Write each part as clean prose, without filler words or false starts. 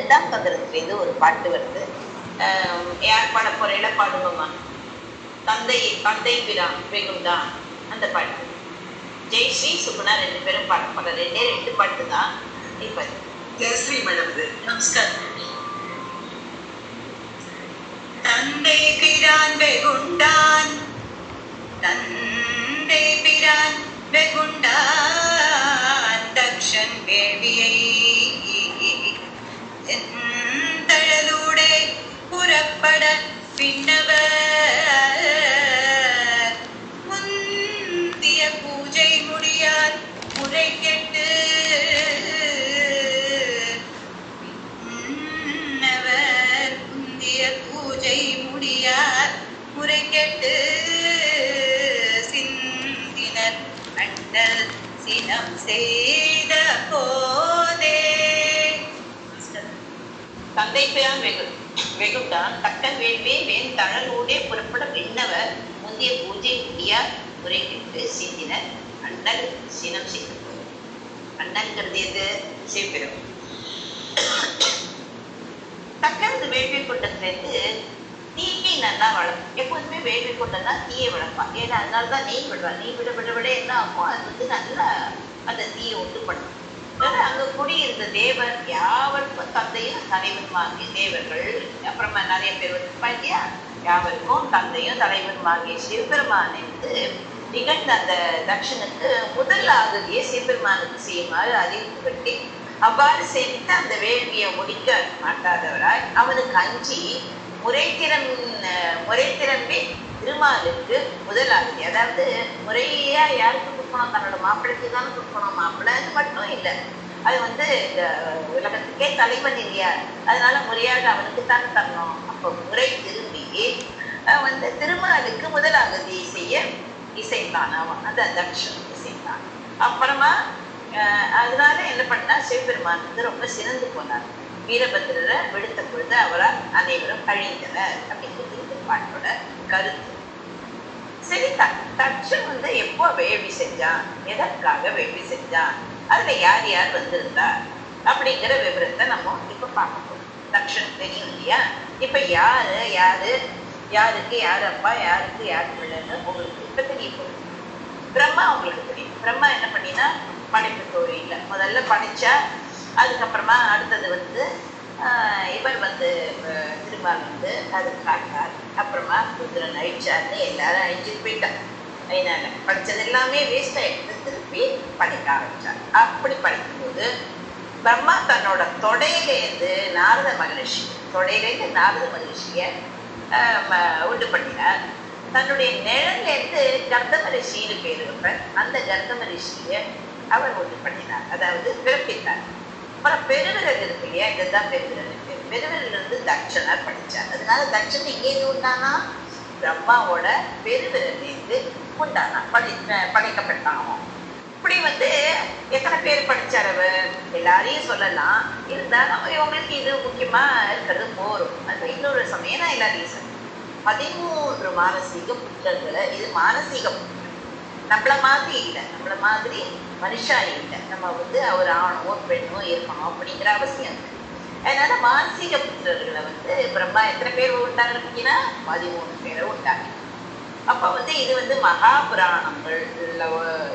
2ஆம் தந்திரத்திலேருந்து ஒரு பாட்டு வருது. யார் பாட போறேல பாடுங்கம்மா. தந்தை பிரான் வெகுண்டான் அந்த பாட்டு. ஜெயஸ்ரீ சுகுணா 2 பேரும் பாட போற 2 பாட்டு தான். இப்ப ஜெயஸ்ரீ மேடம் நமஸ்காரம். தந்தை பிரான் வெகுண்டான், தந்தை பிரான் வெகுண்டான், தக்ஷன் வேள்வியை தழலூடே புறப்பட பின்னவர் முந்திய பூஜை முடியார் முறை கெட்டு முந்திய பூஜை முடியார் முறை கெட்டு சிந்தினர் அண்டல் சினம் செய்த போதே. தந்தை பிரான் வெகுண்டான், தக்கன் வேள்வி வேன் தழலூடே புறப்பட விண்ணவர் முந்திய பூஜை முடியார் முறை கெட்டு சிந்தினர் அண்ணல் சினம் செய்த போது. அண்ணல்ங்கிறது எது? சிவபிரம். தக்கனது வேள்வி கொண்டதுலேருந்து தீயை நல்லா வளர்க்கும். எப்போதுமே வேள்வி கொண்டனா தீயை வளர்ப்பான். ஏன்னா அதனாலதான் நெய் விடுவான். நெய் விட விட விட என்ன ஆகும், அது வந்து நல்லா அந்த தீயை உண்டு பண்ணும். அங்க குடியிருந்த தேவர் யாவருக்கும் தந்தையும் தலைவருமாகிய தேவர்கள், அப்புறமா நிறைய பேர் வந்திருப்பா இல்லையா, யாவருக்கும் தந்தையும் தலைவருமாகிய சிவபெருமானிற்கு நிகழ்ந்த அந்த தட்சனுக்கு முதல் ஆகுதியை சிவபெருமானுக்கு செய்யுமாறு அறிவிப்பு கட்டி அவ்வாறு செய்து அந்த வேள்வியை முடிக்க மாட்டாதவராய் அவனுக்கு அஞ்சி முறை திறம்பி திருமாலுக்கு முதலாகுதி, அதாவது முறையா யாருக்கு கொடுக்கணும், தன்னோட மாப்பிள்ளைக்கு தானே கொடுக்கணும். மாப்பிள்ளை அது மட்டும் இல்லை, அது வந்து இந்த உலகத்துக்கே தலைவன் இல்லையா, அதனால முறையாக அவனுக்கு தானே தரணும். அப்போ முறை திரும்பி வந்து திருமாலுக்கு முதலாகுதி செய்ய இசைந்தான். அவன் அந்த தக்ஷன் இசைந்தான். அப்புறமா அதனால என்ன பண்ணா, சிவபெருமான் வந்து ரொம்ப சிறந்து போனார். வீரபத்திரரை விடுத்த பொழுது அவரால் அனைவரும் அழிந்தனர் அப்படிங்கிறது இந்த பாட்டோட கருத்து. சரி, தட்சன் வந்து எப்போ வேள்வி செஞ்சான், எதற்காக வேள்வி செஞ்சான், அதுல யார் யார் வந்திருந்தா அப்படிங்கிற விவரத்தை நம்ம இப்ப பார்க்க போறோம். தட்சன் தெரியும் இல்லையா. இப்ப யாருக்கு யார் அப்பா, யாருக்கு யார் பிள்ளைன்னு உங்களுக்கு இப்ப தெரிய போகுது. பிரம்மா உங்களுக்கு தெரியும். பிரம்மா என்ன பண்ணினா, படைப்பு தொழில முதல்ல படைச்சா, அதுக்கப்புறமா அடுத்தது வந்து இவர் வந்து திருமால் வந்து அது காட்டார். அப்புறமா ருத்ரன் அழிச்சார்னு எல்லாரும் அழிஞ்சிட்டு போயிட்டார். அதனால படித்தது எல்லாமே வேஸ்ட் ஆகிடுது. திருப்பி படிக்க ஆரம்பிச்சார். அப்படி படிக்கும்போது பிரம்மா தன்னோட தொடையிலேருந்து நாரத மகரிஷியை உண்டு பண்ணினார். தன்னுடைய நிழல்லேருந்து கர்தம ரிஷின்னு பேர் வைப்பார். அந்த கர்தம ரிஷியை அவர் உண்டு பண்ணினார், அதாவது பிறப்பித்தார். அப்புறம் பெருவிரல் இருக்கு இல்லையா, இதுதான் பெருவிரல். பெருவிரல் இருந்து தட்சனார் படித்தார். அதனால தட்சன் இங்கேருந்து உண்டானா, பிரம்மாவோட பெருவிரலேருந்து உண்டானா படைக்கப்பட்டான். இப்படி வந்து எத்தனை பேர் படித்தார் அவர் எல்லாரையும் சொல்லலாம். இருந்தாலும் இவங்களுக்கு இது முக்கியமா இருக்கிறது போரும். அது இன்னொரு சமயம் நான் எல்லாரையும் சொல்றேன். 13 மானசீக புத்தகங்களை, இது மானசீக புத்தகம், நம்மள மாதிரி இல்லை, நம்மள மாதிரி மனுஷா இல்லை. நம்ம வந்து ஒரு ஆணோ பெண்ணோ இருக்கணும் அப்படிங்கிற அவசியம் இல்லை. அதனால மானசீக புத்திரர்களை வந்து பிரம்மா எத்தனை பேர் உண்டாங்கன்னா 13 பேரை உண்டாங்க. அப்போ வந்து இது வந்து மகாபுராணங்கள்,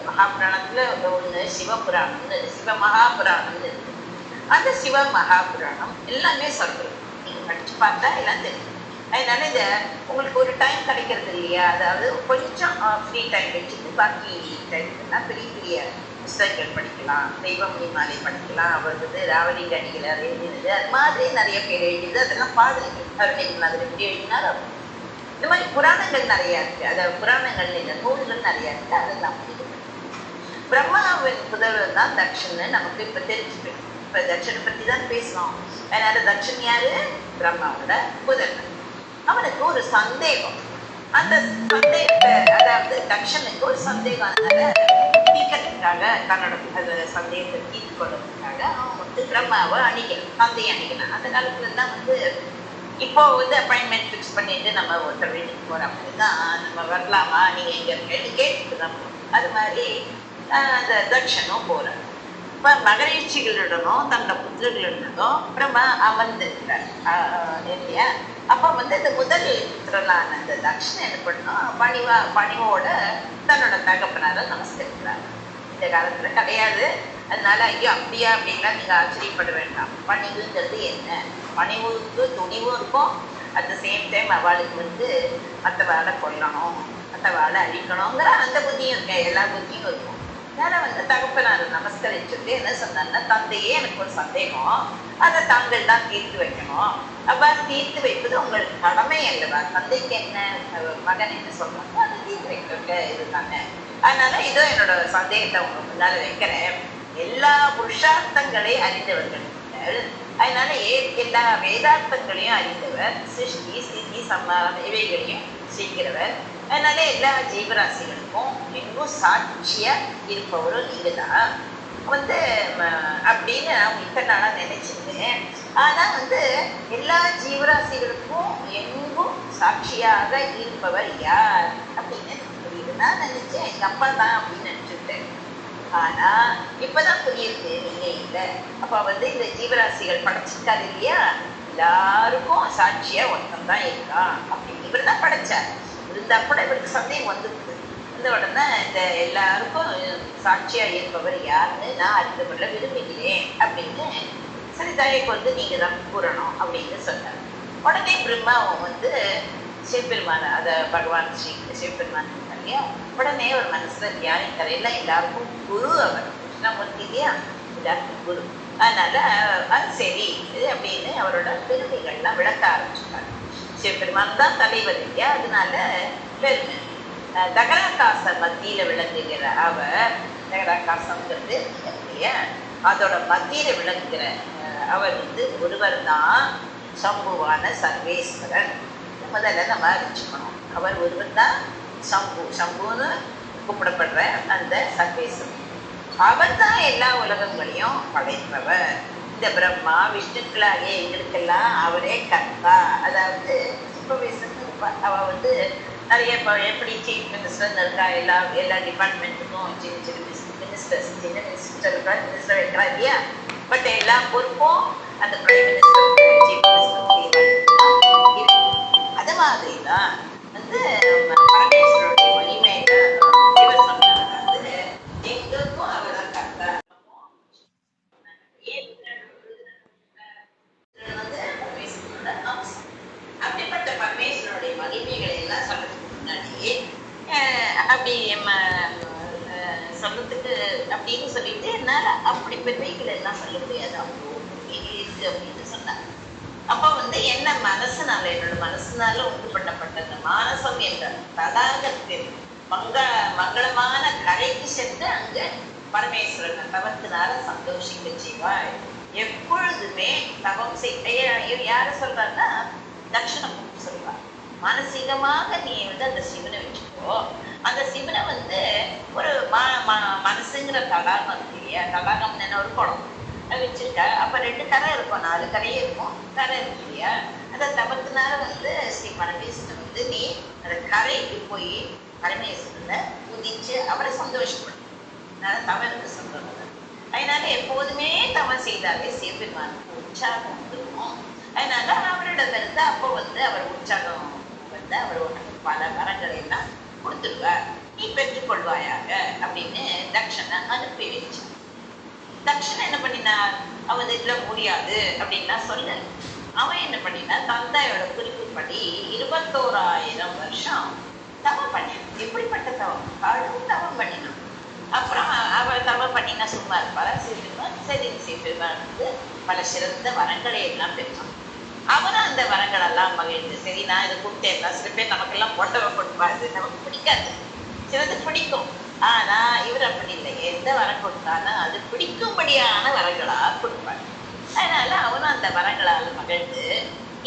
மகாபுராணத்துல ஒன்று சிவபுராணம்னு, சிவ மகாபுராணம்னு இருக்கு. அந்த சிவ மகாபுராணம் எல்லாமே சொல்றது, நீங்க படிச்சு பார்த்தா எல்லாம் தெரியும். அதனால இதை உங்களுக்கு ஒரு டைம் கிடைக்கிறது இல்லையா, அதாவது கொஞ்சம் ஃப்ரீ டைம் வச்சுட்டு பாக்கி டைம்லாம் பெரிய பெரிய புஸ்தகங்கள் படிக்கலாம். தெய்வமணி மாலை படிக்கலாம். அவர் வந்து ராவலிங்க அடிகளார் எழுதினது, அது மாதிரி நிறைய பேர் எழுதினது, அதெல்லாம் பாதுகாப்பு அருணைகள் அதில் எப்படி எழுதினார். இந்த மாதிரி புராணங்கள் நிறையா இருக்கு. அதாவது புராணங்கள் இல்லை, நூல்கள் நிறையா இருக்கு. அதெல்லாம் பிரம்மாவின் புதல்வர் தான் தட்சன்னு நமக்கு இப்போ தெரிஞ்சுக்கணும். இப்போ தட்சனை பற்றி தான் பேசணும். அதனால தட்சன் யாரு? பிரம்மாவோட புதல்வர். அவனுக்கு ஒரு சந்தேகம். அந்த சந்தேகத்தை, அதாவது தட்சனுக்கு ஒரு சந்தேகம், அதனால தீர்க்கறதுக்காக, தன்னோட சந்தேகத்தை தீர்த்து கொள்றதுக்காக அவன் வந்து பிரம்மாவை அணிக்கணும், தந்தையை அணிக்கணும். அந்த காலத்துல தான் வந்து இப்போ வந்து அப்பாயின்மெண்ட் ஃபிக்ஸ் பண்ணிட்டு நம்ம ஒருத்தர் வீட்டுக்கு போகிற மாதிரி தான் நம்ம வரலாமா, நீங்கள் எங்கே இருக்கேன்னு கேட்டுட்டு தான் போகணும். அது மாதிரி அந்த தட்சனும் போகிறார். மகரிஷிகளிடனும் தன்னோட புத்திரர்களிடனும் பிரம்மா அமர்ந்திருக்கிறார் இல்லையா. அப்ப இந்த முதல் புத்திரனான அந்த தக்ஷன் என்ன பண்ணணும், பணிவோட தன்னோட தகப்பனார நமஸ்கரிக்கிறார். இந்த காலத்துல கிடையாது. அதனால ஐயோ அப்படியா அப்படின்லாம் நீங்க ஆச்சரியப்பட வேண்டாம். பணிவுங்கிறது என்ன, பணிவுக்கு துணிவும் இருக்கும், அட் த சேம் டைம் அவளுக்கு மற்றவாளை கொல்லணும், மற்றவாளை அழிக்கணுங்கிற அந்த புத்தியும் இருக்கு, எல்லா புத்தியும் இருக்கும். அதனால தகப்பனார் நமஸ்கரிச்சுட்டு என்ன சொன்னார்னா, தந்தையே எனக்கு ஒரு சந்தேகம், அதை தாங்கள் தான் தீர்த்து வைக்கணும். அவ்வாறு தீர்த்து வைப்பது உங்களுக்கு கடமை அல்லவா? தந்தைக்கு என்ன, மகன் என்ன சொல்றாங்க அதை தீர்த்து வைக்க இதுதானே. அதனால இதோ என்னோட சந்தேகத்தை உங்க முன்னால வைக்கிறேன். எல்லா புருஷார்த்தங்களை அறிந்தவர்கள், அதனால எல்லா வேதார்த்தங்களையும் அறிந்தவர், சிருஷ்டி ஸ்திதி சம்மாரம் இவைகளையும் செய்கிறவர். அதனால எல்லா ஜீவராசிகளுக்கும் எங்கும் சாட்சியா இருப்பவரும் நீங்க தான் அப்படின்னு நான் இத்தனை நாளா நினைச்சிருந்தேன். ஆனா எல்லா ஜீவராசிகளுக்கும் எங்கும் சாட்சியாக இருப்பவர் யார் அப்படின்னு புரியுது. நான் நினைச்சேன் எங்க அப்பா தான் அப்படின்னு நினைச்சுட்டேன். ஆனா இப்பதான் புரியுது நீங்க இல்லை. அப்ப இந்த ஜீவராசிகள் படைச்சிருக்காரு இல்லையா, எல்லாருக்கும் சாட்சியா ஒருத்தன் தான் இருக்கான் அப்படின்னு இவர் தான் படைச்சார். இருந்தா கூட இவருக்கு சந்தேகம் வந்துருக்கு. இந்த உடனே இந்த எல்லாருக்கும் சாட்சியா இருப்பவர் யாருன்னு நான் அறிந்து கொள்ள விரும்புகிறேன் அப்படின்னு சரி தயக்கு நீங்க தான் கூறணும் அப்படின்னு சொன்னார். உடனே பிரம்மாவும் சிவபெருமான பகவான் ஸ்ரீ சிவபெருமான் இல்லையா, உடனே ஒரு மனசுல தியானிக்கிற எல்லாம் எல்லாருக்கும் குரு அவர் கிருஷ்ணமூர்த்தி இல்லையா, எல்லாருக்கும் குரு. அதனால அது சரி அப்படின்னு அவரோட பெருமைகள்லாம் விளக்க ஆரம்பிச்சுட்டாங்க. சிவபெருமான் தான் தலைவர் இல்லையா, அதனால பெருமை. தகராகாச மத்தியில விளங்குகிற அவர், தகராகாசம்ங்கிறது இல்லையா, அதோட மத்தியில விளங்குகிற அவர் ஒருவர் தான் சம்புவான சர்வேஸ்வரன். முதல்ல நம்ம அறிஞ்சுக்கணும், அவர் ஒருவர் தான் சம்புன்னு கூப்பிடப்படுற அந்த சர்வேஸ்வரன். அவர் தான் எல்லா உலகங்களையும் படைப்பவர். இந்த பிரம்மா விஷ்ணுக்களாகிய எங்களுக்கெல்லாம் அவரே கர்த்தா. அதாவது சூப்பர்வைசர்னு இருப்பார். அவ நிறைய எப்படி சீஃப் மினிஸ்டர்னு இருக்கா, எல்லா டிபார்ட்மெண்ட்டுக்கும் சின்ன மினிஸ்டர் மினிஸ்டர் வைக்கிறா இல்லையா. பட் எல்லா பொறுப்பும் அந்த பிரைம் மினிஸ்டர் சீஃப் மினிஸ்டர். அது மாதிரி தான் பரமேஸ்வரனுடைய மகிமையில இவர் சொன்னார், எங்களுக்கும் அவர் தான் கர்த்தா. அப்படிப்பட்ட பரமேஸ்வரனுடைய மகிமைகளை எல்லாம் சொல்றதுக்கு முன்னாடி அப்படி சொல்றதுக்கு அப்படின்னு சொல்லிட்டு என்னால அப்படி பெருமைகளை எல்லாம் சொல்ல முடியாது, அவ்வளோ இருக்கு அப்படின்னு சொன்னாங்க. அப்ப என்ன மனசுனால, என்னோட மனசுனால உண்டு பண்ணப்பட்ட அந்த மானசம் என்ற தடாகத்தில் மங்களமான கரைக்கு சென்று அங்க பரமேஸ்வரன் தவத்தினால சந்தோஷிக்க செய்வாய். எப்பொழுதுமே தவம் செய்ய யார சொல்றாருன்னா தட்சணம் சொல்றார். மானசீகமாக நீ அந்த சிவனை வச்சுக்கோ. அந்த சிவனை ஒரு மனசுங்கிற தடாகம் இருக்கு இல்லையா, தடாகம் என்ன ஒரு குளம் வச்சிருக்க. அப்ப 2 கரை இருக்கும், 4 கரையே இருக்கும், கரை இருக்கு இல்லையா. அந்த தவத்தினால ஸ்ரீ பரமேஸ்வரன் நீ அந்த கரைக்கு போய் பரமேஸ்வரனை உதிச்சு அவரை சந்தோஷப்படும். தவறுக்கு சொல்றது. அதனால எப்போதுமே தவம் செய்தாலே சிவபெருமானுக்கு உற்சாகம் வந்துடும். அதனால அவரிடமிருந்து அப்போ அவர் உற்சாகம் அவர் உனக்கு பல வரங்களை எல்லாம் கொடுத்துருவார், நீ பெற்றுக்கொள்வாயாக அப்படின்னு தக்ஷனை அனுப்பி வச்சார். தக்ஷன் என்ன பண்ணினார், அவன் இதுல முடியாது அப்படின்னா சொல்ல. அவன் என்ன பண்ணினா தந்தையோட குறிப்புப்படி 21,000 வருஷம் தவம் பண்ணினான். எப்படிப்பட்ட தவம், கடும் தவம் பண்ணினான். அப்புறம் அவள் தவம் பண்ணினா சும்மா இருப்பாள். சிவபெருமான் பல சிறந்த வரங்களை எல்லாம் பெற்றான். அவனும் அந்த வரங்கள் எல்லாம் மகிழ்ந்து, சரி நான் இதை கொடுத்தேன்னா சில பேர் நமக்கெல்லாம் புடவை கொடுப்பாரு, நமக்கு பிடிக்காது, சிலது பிடிக்கும். ஆனா இவர் அப்படி இல்லை, எந்த வரம் கொடுத்தாலும் அது பிடிக்கும்படியான வரங்களா கொடுப்பார். அதனால அவனும் அந்த வரங்களால் மகிழ்ந்து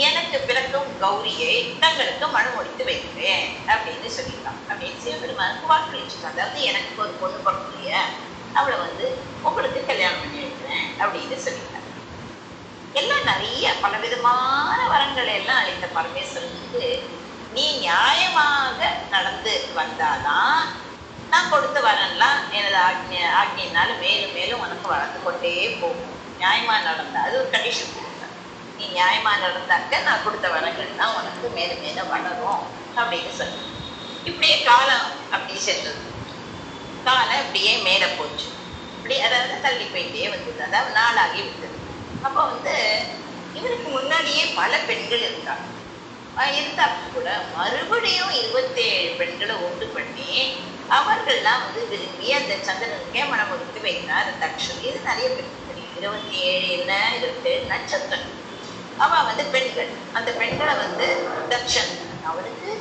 எனக்கு பிறக்கும் கௌரியை தங்களுக்கு மனுமொழித்து வைக்கிறேன் அப்படின்னு சொல்லிட்டான். அப்படின்னு சிவபெருமானுக்கு வாக்களிச்சுட்டான். அதாவது எனக்கு ஒரு பொண்ணு பிறக்கலைய, அவளை உங்களுக்கு கல்யாணம் பண்ணி வைக்கிறேன் அப்படின்னு சொல்லிட்டான். எல்லாம் நிறைய பலவிதமான வரங்களை எல்லாம் அளித்த பரமேஸ்வரனுக்கு நீ நியாயமாக நடந்து வந்தாதான் நான் கொடுத்த வரன்லாம் எனது ஆக்ஞையினால மேலும் மேலும் உனக்கு வளர்ந்து கொண்டே போகும். நியாயமா நடந்தா அது ஒரு கண்டிஷன் கொடுத்தேன். நீ நியாயமா நடந்தாக்க நான் கொடுத்த வரங்கள்லாம் உனக்கு மேலும் மேலும் வளரும் அப்படின்னு சொல்லி இப்படியே காலம் அப்படி சென்றது. காலம் இப்படியே மேலே போச்சு. இப்படி அதாவது தள்ளி போயிட்டே வந்தது. அதாவது நாளாகி விட்டது. அப்போ இவருக்கு முன்னாடியே பல பெண்கள் இருந்தாங்க. இருந்தா கூட மறுபடியும் 27 பெண்களை உண்டு பண்ணி அவர்கள்லாம் விரும்பி அந்த சந்திரனுக்கே மனம் கொடுத்து வைத்தார் தக்ஷன். இது நிறைய பெண்கள் தெரியும். 27 என்ன 27 நட்சத்திரம். அவ பெண்கள். அந்த பெண்களை தக்ஷன்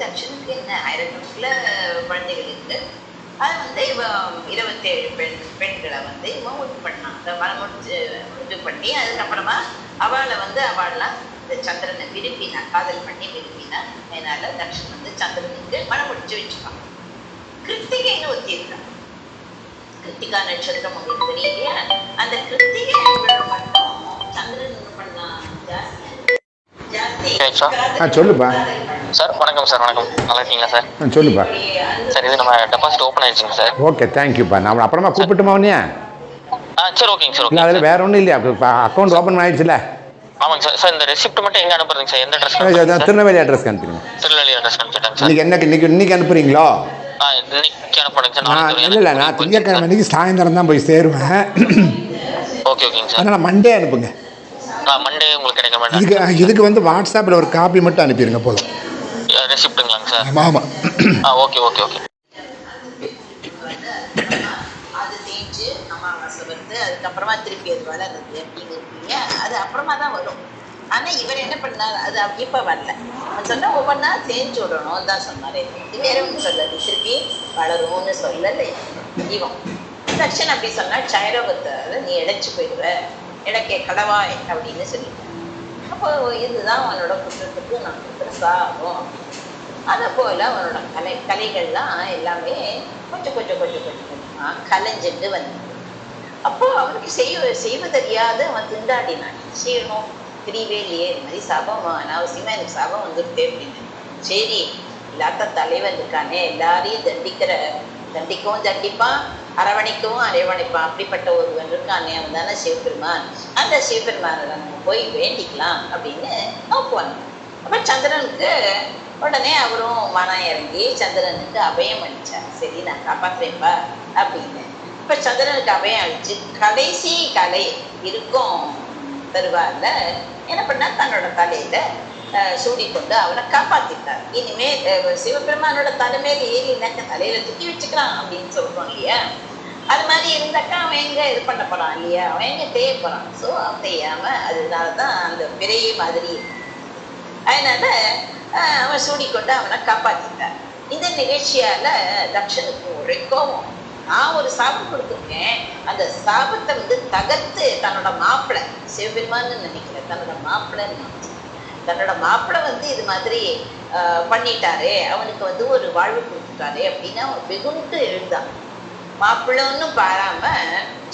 தக்ஷனுக்கு என்ன ஆயிரக்கணக்கில் குழந்தைகள் இருக்கு. அது இவ 27 பெண்களை இவன் உண்டு பண்ணான். மனம் உண்டு பண்ணி அதுக்கப்புறமா அவளை அவள்லாம் இந்த சந்திரனை விரும்பினா, காதல் பண்ணி விரும்பினா. அதனால தக்ஷன் சந்திரனுக்கு மனம் முடிச்சு வச்சுப்பான். கிருத்திகைன்னு ஒத்தி இருக்கான். கிருத்திகா நட்சத்திரம் உங்களுக்கு தெரியலையா? அந்த கிருத்திகை மட்டும் சந்திரன் பண்ணா சொல்லுப்பா சார். வணக்கம் சார். வணக்கம், நல்லா இருக்கீங்களா சார்? சொல்லுப்பா சார். இது நம்ம டெபாசிட் ஓப்பன் ஆயிடுச்சுங்க சார். ஓகே, தேங்க்யூப்பா. நான் அப்புறமா கூப்பிட்டுமா உன்னையா? சரி, ஓகேங்க சார். இல்லை, அதில் வேற ஒன்றும் இல்லையா? அக்கௌண்ட் ஓப்பன் ஆயிடுச்சுல? ஆமாங்க சார். சார் இந்த ரெசிப்ட் மட்டும் எங்கே அனுப்புறீங்க சார்? எந்த அட்ரஸ்? திருநெல்வேலி அட்ரஸ்க்கு அனுப்பிடுங்க. திருநெல்வேலி அட்ரஸ் அனுப்பிச்சிட்டாங்க சார். இன்னைக்கு அனுப்புறீங்களோ? இன்னைக்கு அனுப்புறேங்க சார். இல்லை, நான் திங்கட்கிழமை அன்னைக்கு சாயந்தரம் தான் போய் சேருவேன். ஓகே, ஓகேங்க சார். அதனால் மண்டே அனுப்புங்க. மண்டே உங்களுக்கு கிடைக்க மாட்டேன். இதுக்கு வாட்ஸ்அப்பில் ஒரு காப்பி மட்டும் அனுப்பிடுங்க போதும். ரெசிப்ட்டுங்களாங்க சார்? ஆமாம். Okay, okay, okay. அது தேய்ச்சி அமாவாசை அதுக்கப்புறமா திருப்பி அது வளருது அப்படிங்கிறீங்க. அது அப்புறமா தான் வரும். ஆனால் இவர் என்ன பண்ணார், அது இப்போ வரல. அவன் சொன்னால் ஒவ்வொன்றா தேய்ச்சி விடணும் தான் சொன்னார். இது வேற ஒன்றும் சொல்லலை. திருப்பி வளரும்னு சொல்லலை இவன். தக்ஷன் அப்படி சொன்னால் சைரவத்தை நீ இழைச்சி போயிடுவ, இலக்கே கடவாய் அப்படின்னு சொல்லிட்டேன். அப்போ இதுதான் அவனோட குற்றத்துக்கு நான் கொடுக்குற சாபம். அதை போல் அவனோட கலைகள்லாம் எல்லாமே கொஞ்சம் கொஞ்சமாக கலைஞ்சிட்டு வந்தது. அப்போ அவனுக்கு செய்வதறியாது அவன் திண்டாடினான். செய்யணும் தெரியவே இல்லையே, இது மாதிரி சாபம் அனாவசியமாக எனக்கு சாபம் வந்துருக்கே அப்படின்னு. சரி, இல்லாத தலைவன் இருக்கானே, எல்லாரையும் தண்டிக்கவும் தண்டிப்பான், அரவணைக்கவும் அரவணைப்பான். அப்படிப்பட்ட ஒருவன் இருக்கானே, அவன் தானே சிவபெருமான். அந்த சிவபெருமானை நம்ம போய் வேண்டிக்கலாம் அப்படின்னு நோக்குவாங்க. அப்போ சந்திரனுக்கு உடனே அவரும் மனம் இறங்கி சந்திரனுக்கு அபயம் அளித்தார். சரி, நான் காப்பாற்றுறேன்ப்பா அப்படின்னு. இப்போ சந்திரனுக்கு அபயம் அளித்து கடைசி கலை இருக்கும் தருவாரில் என்ன பண்ணால் தன்னோட தலையில் சூடிக்கொண்டு அவனை காப்பாற்றிட்டார். இனிமேல் சிவபெருமானோட தலைமையில் ஏறி எனக்கு தலையில் தூக்கி வச்சுக்கிறான் அப்படின்னு சொல்கிறோம் இல்லையா? அது மாதிரி இருந்தாக்கா அவன் எங்கே இது பண்ண போகிறான் இல்லையா? அவன் எங்கே தேய போகிறான். ஸோ அவன் தேயாமல் அதனால தான் அந்த பிறையை மாதிரி. அதனால அவன் சூடிக்கொண்டு அவனை காப்பாற்றிட்டார். இந்த நிகழ்ச்சியால் தக்ஷனுக்கு ஒரே கோபம். நான் ஒரு சாபம் கொடுத்துருக்கேன், அந்த சாபத்தை தகர்த்து தன்னோட மாப்பிள்ளை, சிவபெருமான்னு நினைக்கிறேன், தன்னோட மாப்பிள்ளை இது மாதிரி பண்ணிட்டாரே, அவனுக்கு ஒரு வாழ்வு கொடுத்துட்டாரே அப்படின்னு அவன் வெகுண்டு எழுந்தான். மாப்பிள்ளைன்னு பாராம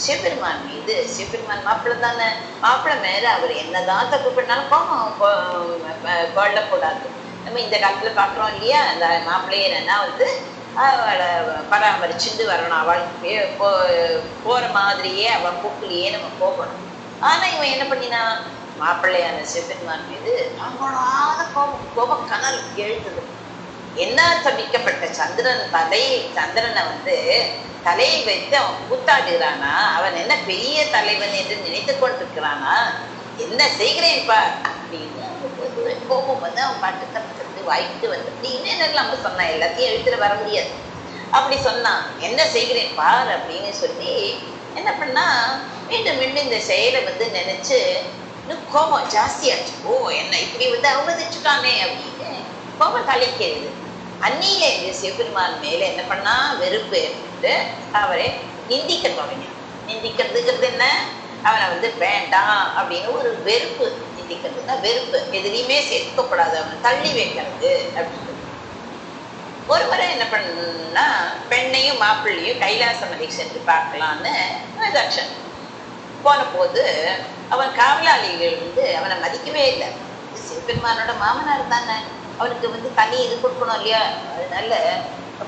சிவபெருமான் மீது, சிவபெருமான் மாப்பிள்ளை தானே, மாப்பிள்ளை மேலே அவர் என்னதான் தப்பு பண்ணாலும் கோபம் கொள்ளக்கூடாது. நம்ம இந்த காலத்தில் பார்க்குறோம் இல்லையா? அந்த மாப்பிள்ளையே என்னன்னா அவளை பராமரிச்சுட்டு வரணும், அவளுக்கு போகிற மாதிரியே அவள் போக்குலையே நம்ம போகணும். ஆனால் இவன் என்ன பண்ணினா, மாப்பிள்ளையான சிவபெருமான் மீது தாங்களாத கோபம் கனல் எழுந்தது. என்ன தவிக்கப்பட்ட சந்திரனை தலையை வைத்து அவன் கூத்தாடுகிறானா, அவன் என்ன பெரிய தலைவன் என்று நினைத்து கொண்டிருக்கிறானா, என்ன செய்கிறேன்ப்பா அப்படின்னு கோபம் அவன் பாட்டு தப்பு வாய்க்கிட்டு இன்னும் நம்ம சொன்னான், எல்லாத்தையும் எழுத்துட்டு வர முடியாது. அப்படி சொன்னான், என்ன செய்கிறேன் பார் அப்படின்னு சொல்லி என்ன பண்ணா, மீண்டும் மீண்டும் இந்த செயலை நினைச்சு இன்னும் கோபம் ஜாஸ்தியாச்சு. ஓ, என்ன இப்படி அவமதிச்சுட்டானே அப்படின்னு கோபம் தலைக்கிறது. அன்னியில இருந்து சிவபெருமான் மேல என்ன பண்ணா, வெறுப்பு ஏற்பட்டு அவரை நிந்திக்க தொடங்கினான். நிந்திக்கிறதுங்கிறது என்ன, அவனை வேண்டாம் அப்படின்னு ஒரு வெறுப்பு. நிந்திக்கிறதுனா வெறுப்பு, எதுலையுமே சேர்க்கக்கூடாது, அவனை தள்ளி வைக்கிறது அப்படின்னு. ஒரு முறை என்ன பண்ணா, பெண்ணையும் மாப்பிள்ளையும் கைலாசமலை சென்று பார்க்கலான்னு தக்ஷன் போன போது அவன் காவலாளிகள் அவனை மதிக்கவே இல்லை. சிவபெருமானோட மாமனார் தானே, அவனுக்கு தனி இது கொடுக்கணும் இல்லையா? அதனால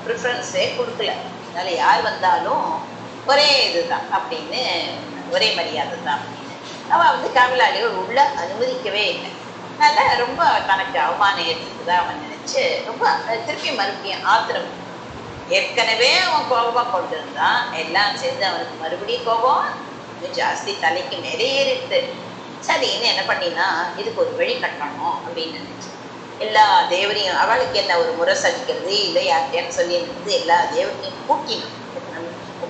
ப்ரிஃபரன்ஸே கொடுக்கல. அதனால யார் வந்தாலும் ஒரே இதுதான் அப்படின்னு, ஒரே மரியாதை தான் அப்படின்னு அவன் வந்து காவலாளியை உள்ள அனுமதிக்கவே இல்லை. அதனால ரொம்ப தனக்கு அவமானம் ஏற்றுக்குதான் அவன் நினைச்சு ரொம்ப திருப்பி மறுபடியும் ஆத்திரம். ஏற்கனவே அவன் கோபமாக கொண்டு இருந்தான், எல்லாம் சேர்ந்து அவனுக்கு மறுபடியும் கோபம் ஜாஸ்தி தலைக்கு மேலே ஏறிட்டு. சரின்னு என்ன பண்ணினா, இதுக்கு ஒரு வழி கட்டணும் அப்படின்னு நினைச்சு எல்லா தேவரையும், அவளுக்கு என்ன ஒரு முறை சதிக்கிறது இல்லை யார்கிட்டன்னு சொல்லி இருந்து எல்லா தேவரையும் கூட்டினான்.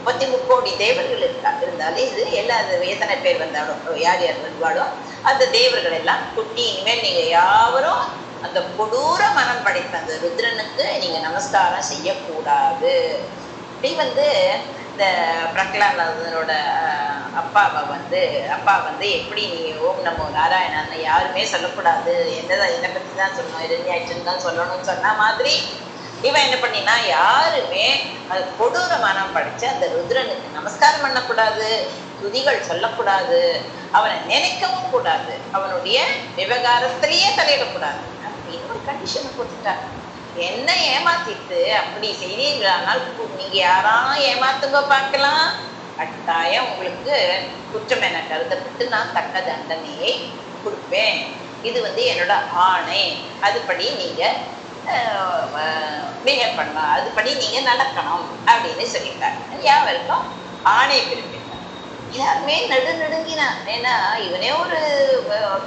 33 கோடி தேவர்கள் இருந்தாலே இது எல்லா எத்தனை பேர் வந்தாலும் யார் யார் வருவாளோ அந்த தேவர்கள் எல்லாம் கூட்டி, இனிமேல் நீங்க யாவரும் அந்த கொடூர மனம் படைத்த அந்த ருத்ரனுக்கு நீங்க நமஸ்காரம் செய்யக்கூடாது. இப்படி வந்து இந்த பிரகலாதனோட அப்பா வந்து எப்படி நீ ஓம் நமோ நாராயணன்னு யாருமே சொல்லக்கூடாது, என்னை பத்தி தான் சொல்லணும், இரண்யாட்சன் தான் சொல்லணும்னு சொன்ன மாதிரி இவன் என்ன பண்ணினா, யாருமே அது கொடூர மனம் படிச்சு அந்த ருத்ரனுக்கு நமஸ்காரம் பண்ணக்கூடாது, துதிகள் சொல்லக்கூடாது, அவனை நினைக்கவும் கூடாது, அவனுடைய விவகாரத்திலேயே தலையிடக்கூடாது அப்படின்னு ஒரு கண்டிஷனை கொடுத்துட்டாங்க. என்ன ஏமாத்திட்டு அப்படி செய்தீங்களானால் நீங்க யாரும் ஏமாத்துங்க பார்க்கலாம், கட்டாயம் உங்களுக்கு குற்றம் என கருதப்பட்டு நான் தக்க தண்டனையை கொடுப்பேன், இது வந்து என்னோட ஆணை, அதுபடி நீங்க பிஹேவ் பண்ணலாம், அதுபடி நீங்க நடக்கணும் அப்படின்னு சொல்லிட்டாங்க. யாவருக்கும் ஆணை பிறப்பிட்டார். எல்லாருமே நடுங்கினான். ஏன்னா இவனே ஒரு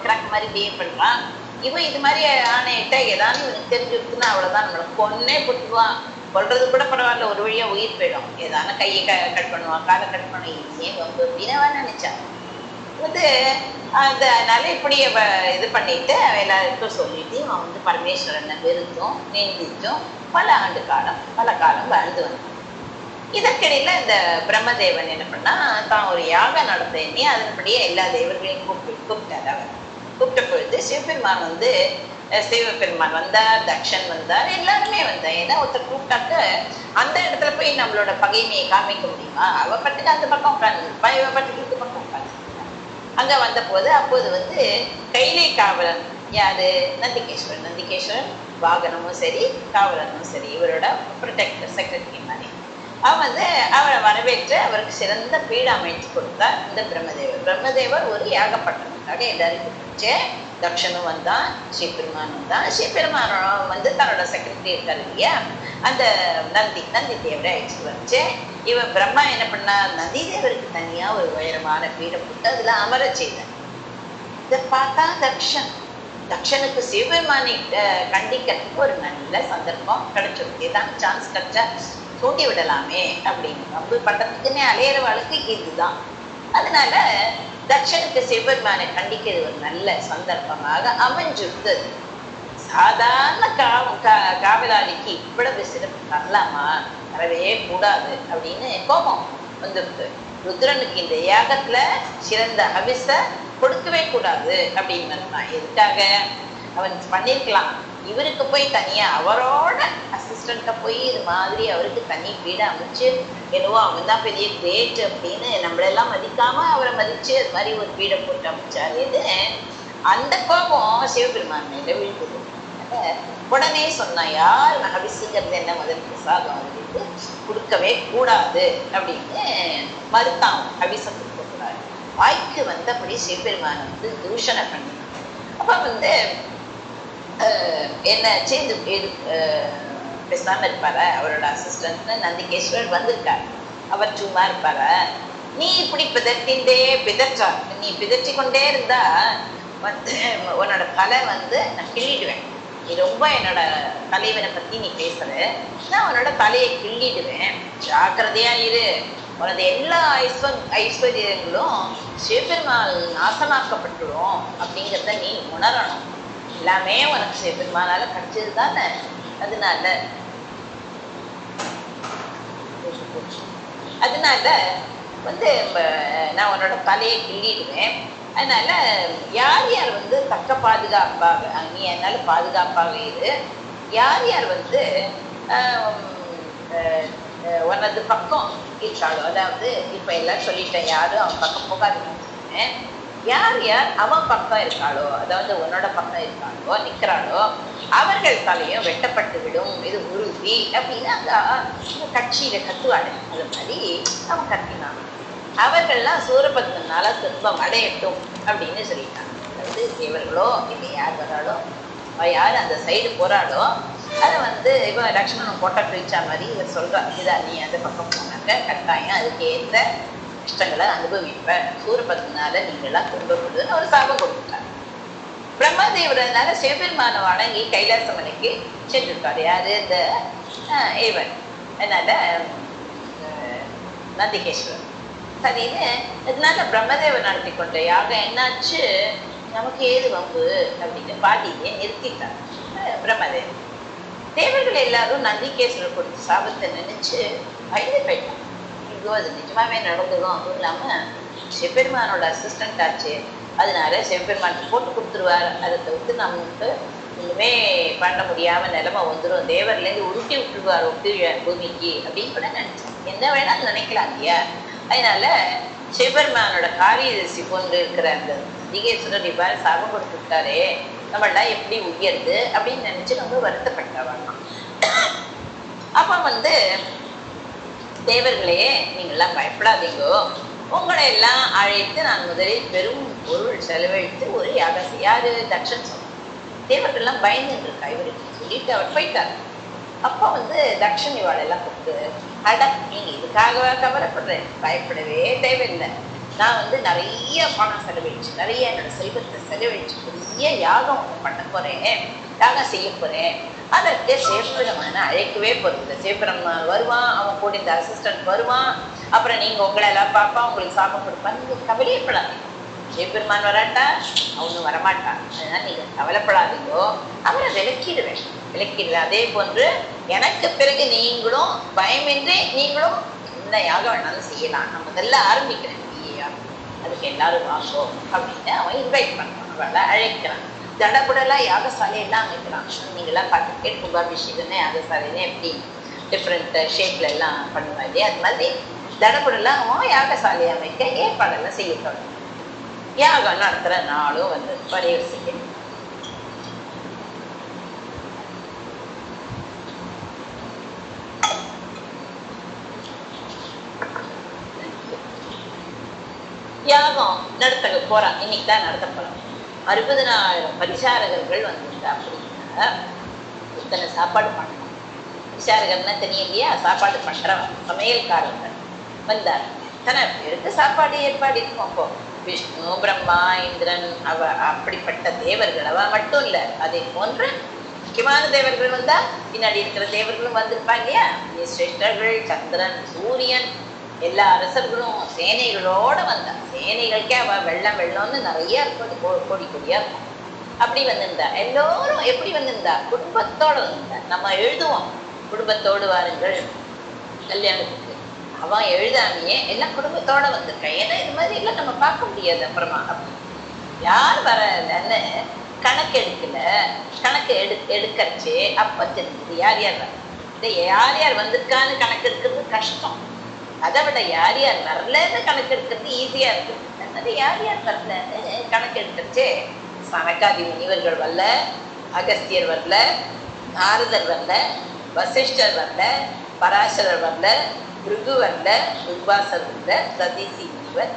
கிராக் மாதிரி பிஹேவ் பண்றான், இவன் இது மாதிரி ஆணையிட்ட ஏதாவது இவனுக்கு தெரிஞ்சுருக்குன்னா அவ்வளவுதான், நம்மளை கொன்னே போட்டுவான், கொல்றது கூட பரவாயில்ல, ஒரு வழியா உயிர் போயிடும், ஏதான கையை கட் பண்ணுவான், காலை கட் பண்ணுவான், ஏன் ரொம்ப அப்படின்னு நினைச்சான். வந்து அதனால இப்படி இது பண்ணிட்டு எல்லாருக்கும் சொல்லிட்டு அவன் வந்து பரமேஸ்வரனை வெறுத்தும் நிந்திச்சும் பல காலம் வாழ்ந்து வந்தான். இதற்கிடையில இந்த பிரம்மதேவன் என்ன பண்ணா, தான் ஒரு யாகம் நடத்த எண்ணி அதன்படியே எல்லா தேவர்களையும் கூப்பிட்டார். அவர் கூப்பிட்ட பொழுது சிவபெருமான் வந்தார், தக்ஷன் வந்தார், எல்லாருமே வந்தார். ஏன்னா ஒருத்தர் கூப்பிட்டாக்க அந்த இடத்துல போய் நம்மளோட பகைமையை காமிக்க முடியுமா, அவ பட்டுக்கு அந்த பக்கம் உட்காந்து இவ பட்டுக்கு இந்த பக்கம் உட்காந்து. அங்க வந்த போது அப்போது வந்து கைலை காவலன் யாரு, நந்திகேஸ்வரன் வாகனமும் சரி காவலனும் சரி இவரோட ப்ரொடெக்டர் செக்ரட்டரி மாதிரி அவன் வந்து அவரை வரவேற்று அவருக்கு சிறந்த பீடம் அமைச்சு கொடுத்தார் இந்த பிரம்மதேவர் ஒரு யாகப்பட்டதுக்காக எல்லாருக்கும் பிடிச்ச. தக்ஷனும் வந்தான், ஸ்ரீபெருமானும் வந்து தன்னோட செக்ரட்டரி இருக்காரு இல்லையா, அந்த நந்தி தேவரை அழைச்சிட்டு வச்சு இவன் பிரம்மா என்ன பண்ணா, நந்தி தேவருக்கு தனியா ஒரு உயரமான பீடம் போட்டு அதுல அமர செய்தார். இதை பார்த்தா தக்ஷனுக்கு சிவபெருமானை கண்டிக்கிறதுக்கு ஒரு நல்ல சந்தர்ப்பம் கிடைச்சிருக்கு, ஏதாவது சான்ஸ் கிடைச்சா தூண்டி விடலாமே அப்படின்னு ரொம்ப பண்றதுக்குன்னே அலையிறவாளுக்கு இதுதான். அதனால தக்ஷனுக்கு சிவபெருமானை கண்டிக்கிறது ஒரு நல்ல சந்தர்ப்பமாக அமைஞ்சிருந்தது. சாதாரண காவலாளிக்கு இவ்வளவு சிறப்பு தரலாமா, தரவே கூடாது அப்படின்னு கோபம் வந்துருக்கு. ருத்ரனுக்கு இந்த யாகத்துல சிறந்த ஹவிஸ கொடுக்கவே கூடாது அப்படின்னு நினைப்பான். எதுக்காக அவன் பண்ணிருக்கலாம், இவருக்கு போய் தனியா அவரோட அசிஸ்டண்ட்டை போய் இது மாதிரி அவருக்கு தனி பீடை அமைச்சு என்னவோ அவன் தான் பெரிய கிரேட் அப்படின்னு நம்மளெல்லாம் மதிக்காம அவரை மதிச்சு அது மாதிரி ஒரு பீடை போட்டு அமைச்சாருன்னு அந்த கோபம் சிவபெருமான் மேல விழுந்தது. உடனே சொன்னா, யார் ஹவிஸுங்கிறது என்ன முதல் பிரசாதம் அவருக்கு கொடுக்கவே கூடாது அப்படின்னு மறுத்தான். ஹவிஸம் கொடுக்கக்கூடாது, வாய்க்கு வந்தபடி சிவபெருமானை வந்து தூஷணை பண்ணினான். அப்ப வந்து என்ன சேர்ந்து பேசாம இருப்பார, அவரோட அசிஸ்டன்ட் நந்திகேஸ்வரர் வந்திருக்காரு, அவர் சும்மா இருப்பார, நீ இப்படி பிதற்றா, நீ பிதற்றி கொண்டே இருந்தா வந்து உன்னோட தலை வந்து நான் கிள்ளிடுவேன், நீ ரொம்ப என்னோட தலைவனை பத்தி நீ பேசுற, நான் உன்னோட தலையை கிள்ளிடுவேன், ஜாக்கிரதையா இரு, உனது எல்லா ஐஸ்வர்யங்களும் சிவபெருமாள் நாசமாக்கப்பட்டுடும் அப்படிங்கிறத நீ உணரணும், எல்லாமே உனக்கு சிவபெருமானால கிடைச்சது தானே, அதனால வந்து நான் உன்னோட தலையை கிள்ளிடுவேன். அதனால யார் யார் வந்து தக்க பாதுகாப்பாக நீ என்னால பாதுகாப்பாக இரு, யார் யார் வந்து உனது பக்கம் இருக்காளோ, அதாவது இப்ப எல்லாம் சொல்லிட்டேன் யாரும் அவன் பக்கம் போகாதுன்னு, யார் யார் அவன் பக்கம் இருக்காளோ, அதாவது உன்னோட பக்கம் இருக்காளோ நிற்கிறாளோ அவர்கள் தலையும் வெட்டப்பட்டு விடும், இது உறுதி அப்படின்னு அந்த கட்சியில கத்துவாடு. அது மாதிரி அவன் கத்தினான். அவர்கள்லாம் சூரபத்மனால துன்பம் அடையட்டும் அப்படின்னு சொல்லிட்டாங்க. அதாவது தேவர்களோ இல்லை யார் வராளோ யார் அந்த சைடு போறாளோ அதை இவன் லக்ஷ்மணன் போட்டா பிரிச்சா மாதிரி இவர் சொல்றார், இதா நீ அந்த பக்கம் போனாக்க கட்டாயம் அதுக்கு ஏற்ற கஷ்டங்களை அனுபவிப்ப, சூரபத்மனால நீங்களாம் துன்பப்படுதுன்னு ஒரு சாபம் கொடுத்துட்டார். பிரம்மதேவரனால சிவபெருமான வணங்கி கைலாச மலைக்கு சென்றிருக்காரு. யாரு? இந்த இவன் அதனால நந்திகேஸ்வரர். சரின்னு இதனால பிரம்மதேவர் நடத்தி கொண்ட யாகம் என்னாச்சு, நமக்கு ஏது வம்பு அப்படின்னு பாட்டியே நிறுத்திட்டார் பிரம்மதேவர். தேவர்கள் எல்லாரும் நந்திகேஸ்வரர் கொடுத்த சாபத்தை நினைச்சு பயந்து போயிட்டான். ஐயோ அது நிஜமாவே நடந்துடும், அதுவும் இல்லாம சிவபெருமானோட அசிஸ்டன்ட் ஆச்சு, அதனால சிவபெருமானுக்கு போட்டு கொடுத்துருவார், அதை தவிர்த்து நமக்கு ஒன்றுமே பண்ண முடியாம நிலைமை வந்துடும், தேவர்லேருந்து உருட்டி விட்டுருவார் பூமிக்கு அப்படின்னு கூட நினைச்சேன். என்ன வேணாலும் நினைக்கலாம் இல்லையா? அதனால சிவபெருமானோட காரியதரிசி கொண்டு இருக்கிற அந்த நந்திகேஸ்வரர் இவ்வாறு சாபம் கொடுத்துட்டாரே, நம்மளாம் எப்படி உயர்ந்து அப்படின்னு நினைச்சு ரொம்ப வருத்தப்பட்டவங்க. அப்ப தேவர்களே நீங்கள்லாம் பயப்படாதீங்கோ, உங்களை எல்லாம் அழைத்து நான் முதலில் பெரும் பொருள் செலவழித்து ஒரு யாகம் யாரு தக்ஷன் சொன்னார். தேவர்கள்லாம் பயந்துட்டு இருக்கா இவருக்கு சொல்லிட்டு அவர் போயிட்டார். அப்போ தக்ஷன் இவாளெல்லாம் கூப்பிட்டு, அட நீங்க இதுக்காகவா கவலைப்படுறேன், பயப்படவே தேவையில்லை, நான் நிறைய பணம் செலவழிச்சு நிறைய என்னோட செல்வத்தை செலவழிச்சு பெரிய யாகம் ஒன்று பண்ண போறேன், யாகம் செய்ய போறேன். அதற்கு சிவபெருமான அழைக்கவே போறது. சிவபெருமான் வருவான், அவன் கூட இந்த அசிஸ்டன்ட் வருவான், அப்புறம் நீங்க உங்களை எல்லாம் பார்ப்பா, உங்களுக்கு சாபம் கொடுப்பான், நீங்க கவலையப்படாதீங்க. சிவபெருமான் வராட்டா அவனும் வரமாட்டான், அதனால நீங்க கவலைப்படாதீங்கோ, அவரை விலக்கிடுவேன். அதே போன்று எனக்கு பிறகு நீங்களும் பயமின்றி நீங்களும் இந்த யாகம் வேணாலும் செய்யலாம், நான் முதல்ல ஆரம்பிக்கிறேன், அதுக்கு எல்லாரும் வாங்கும் அப்படின்னு அவன் இன்வைட் பண்ணுவான், அவளை அழைக்கிறான். தடபுடலாம் யாகசாலையெல்லாம் அமைக்கிறான். நீங்களாம் பார்த்துட்டே கும்பாபிஷேகம்னு யாகசாலையில எப்படி டிஃப்ரெண்ட் ஷேப்ல எல்லாம் பண்ணுவாங்க இல்லையா, அது மாதிரி தடபுடலாம் அவன் யாகசாலையை அமைக்க ஏற்பாடெல்லாம் செய்ய தொடங்கும். யாகம் நடத்துற நாளும் வரையரிசைக்கு யாகம் நடத்த போறான். இன்னைக்கு தான் நடத்த போறான். 60,000 பரிசாரகர்கள் வந்திருந்தா அப்படின்னா இத்தனை சாப்பாடு பண்ணணும். பரிசாரகர்னா தெரியும் இல்லையா, சாப்பாடு பண்றவன் சமையல்காரர்கள் வந்தார். எத்தனை பேருக்கு சாப்பாடு ஏற்பாடு இருக்கும். அப்போ விஷ்ணு பிரம்மா இந்திரன் அப்படிப்பட்ட தேவர்கள் அவ மட்டும் இல்லை, அதே போன்ற முக்கியமான தேவர்கள் வந்தா பின்னாடி இருக்கிற தேவர்களும் வந்திருப்பாங்க இல்லையா, சிரேஷ்டர்கள் சந்திரன் சூரியன் எல்லா அரசர்களும் சேனைகளோட வந்தா. சேனைகளுக்கே அவ வெள்ளம்னு நிறைய இருக்கும், கோடி கொடியா இருக்கும். அப்படி வந்திருந்தா. எல்லோரும் எப்படி வந்திருந்தா, குடும்பத்தோட வந்திருந்தா. நம்ம எழுதுவோம் குடும்பத்தோடு வாருங்கள் கல்யாணத்துக்கு, அவன் எழுதாமையே எல்லாம் குடும்பத்தோட வந்திருக்கா. ஏன்னா இது மாதிரி எல்லாம் நம்ம பார்க்க முடியாது. அப்புறமா யார் வரலன்னு கணக்கு எடுக்கல, கணக்கு எடுக்கறச்சு அப்ப தெரிஞ்சது யார் யார் வர. யார் யார் வந்திருக்கான்னு கணக்கு எடுக்கிறது கஷ்டம், அதை விட யார் யார் வரலன்னு கணக்கு எடுக்கிறது ஈஸியா இருக்கு. அதனால யார் யார் வரலன்னு கணக்கு எடுக்கிறச்சே சனகாதி முனிவர்கள் வரல, அகஸ்தியர் வரல, நாரதர் வரல, வசிஷ்டர் வரல, பராசரர் வரல, பிருகு வரல, துர்வாசர் வரல, ததிசி முனிவர்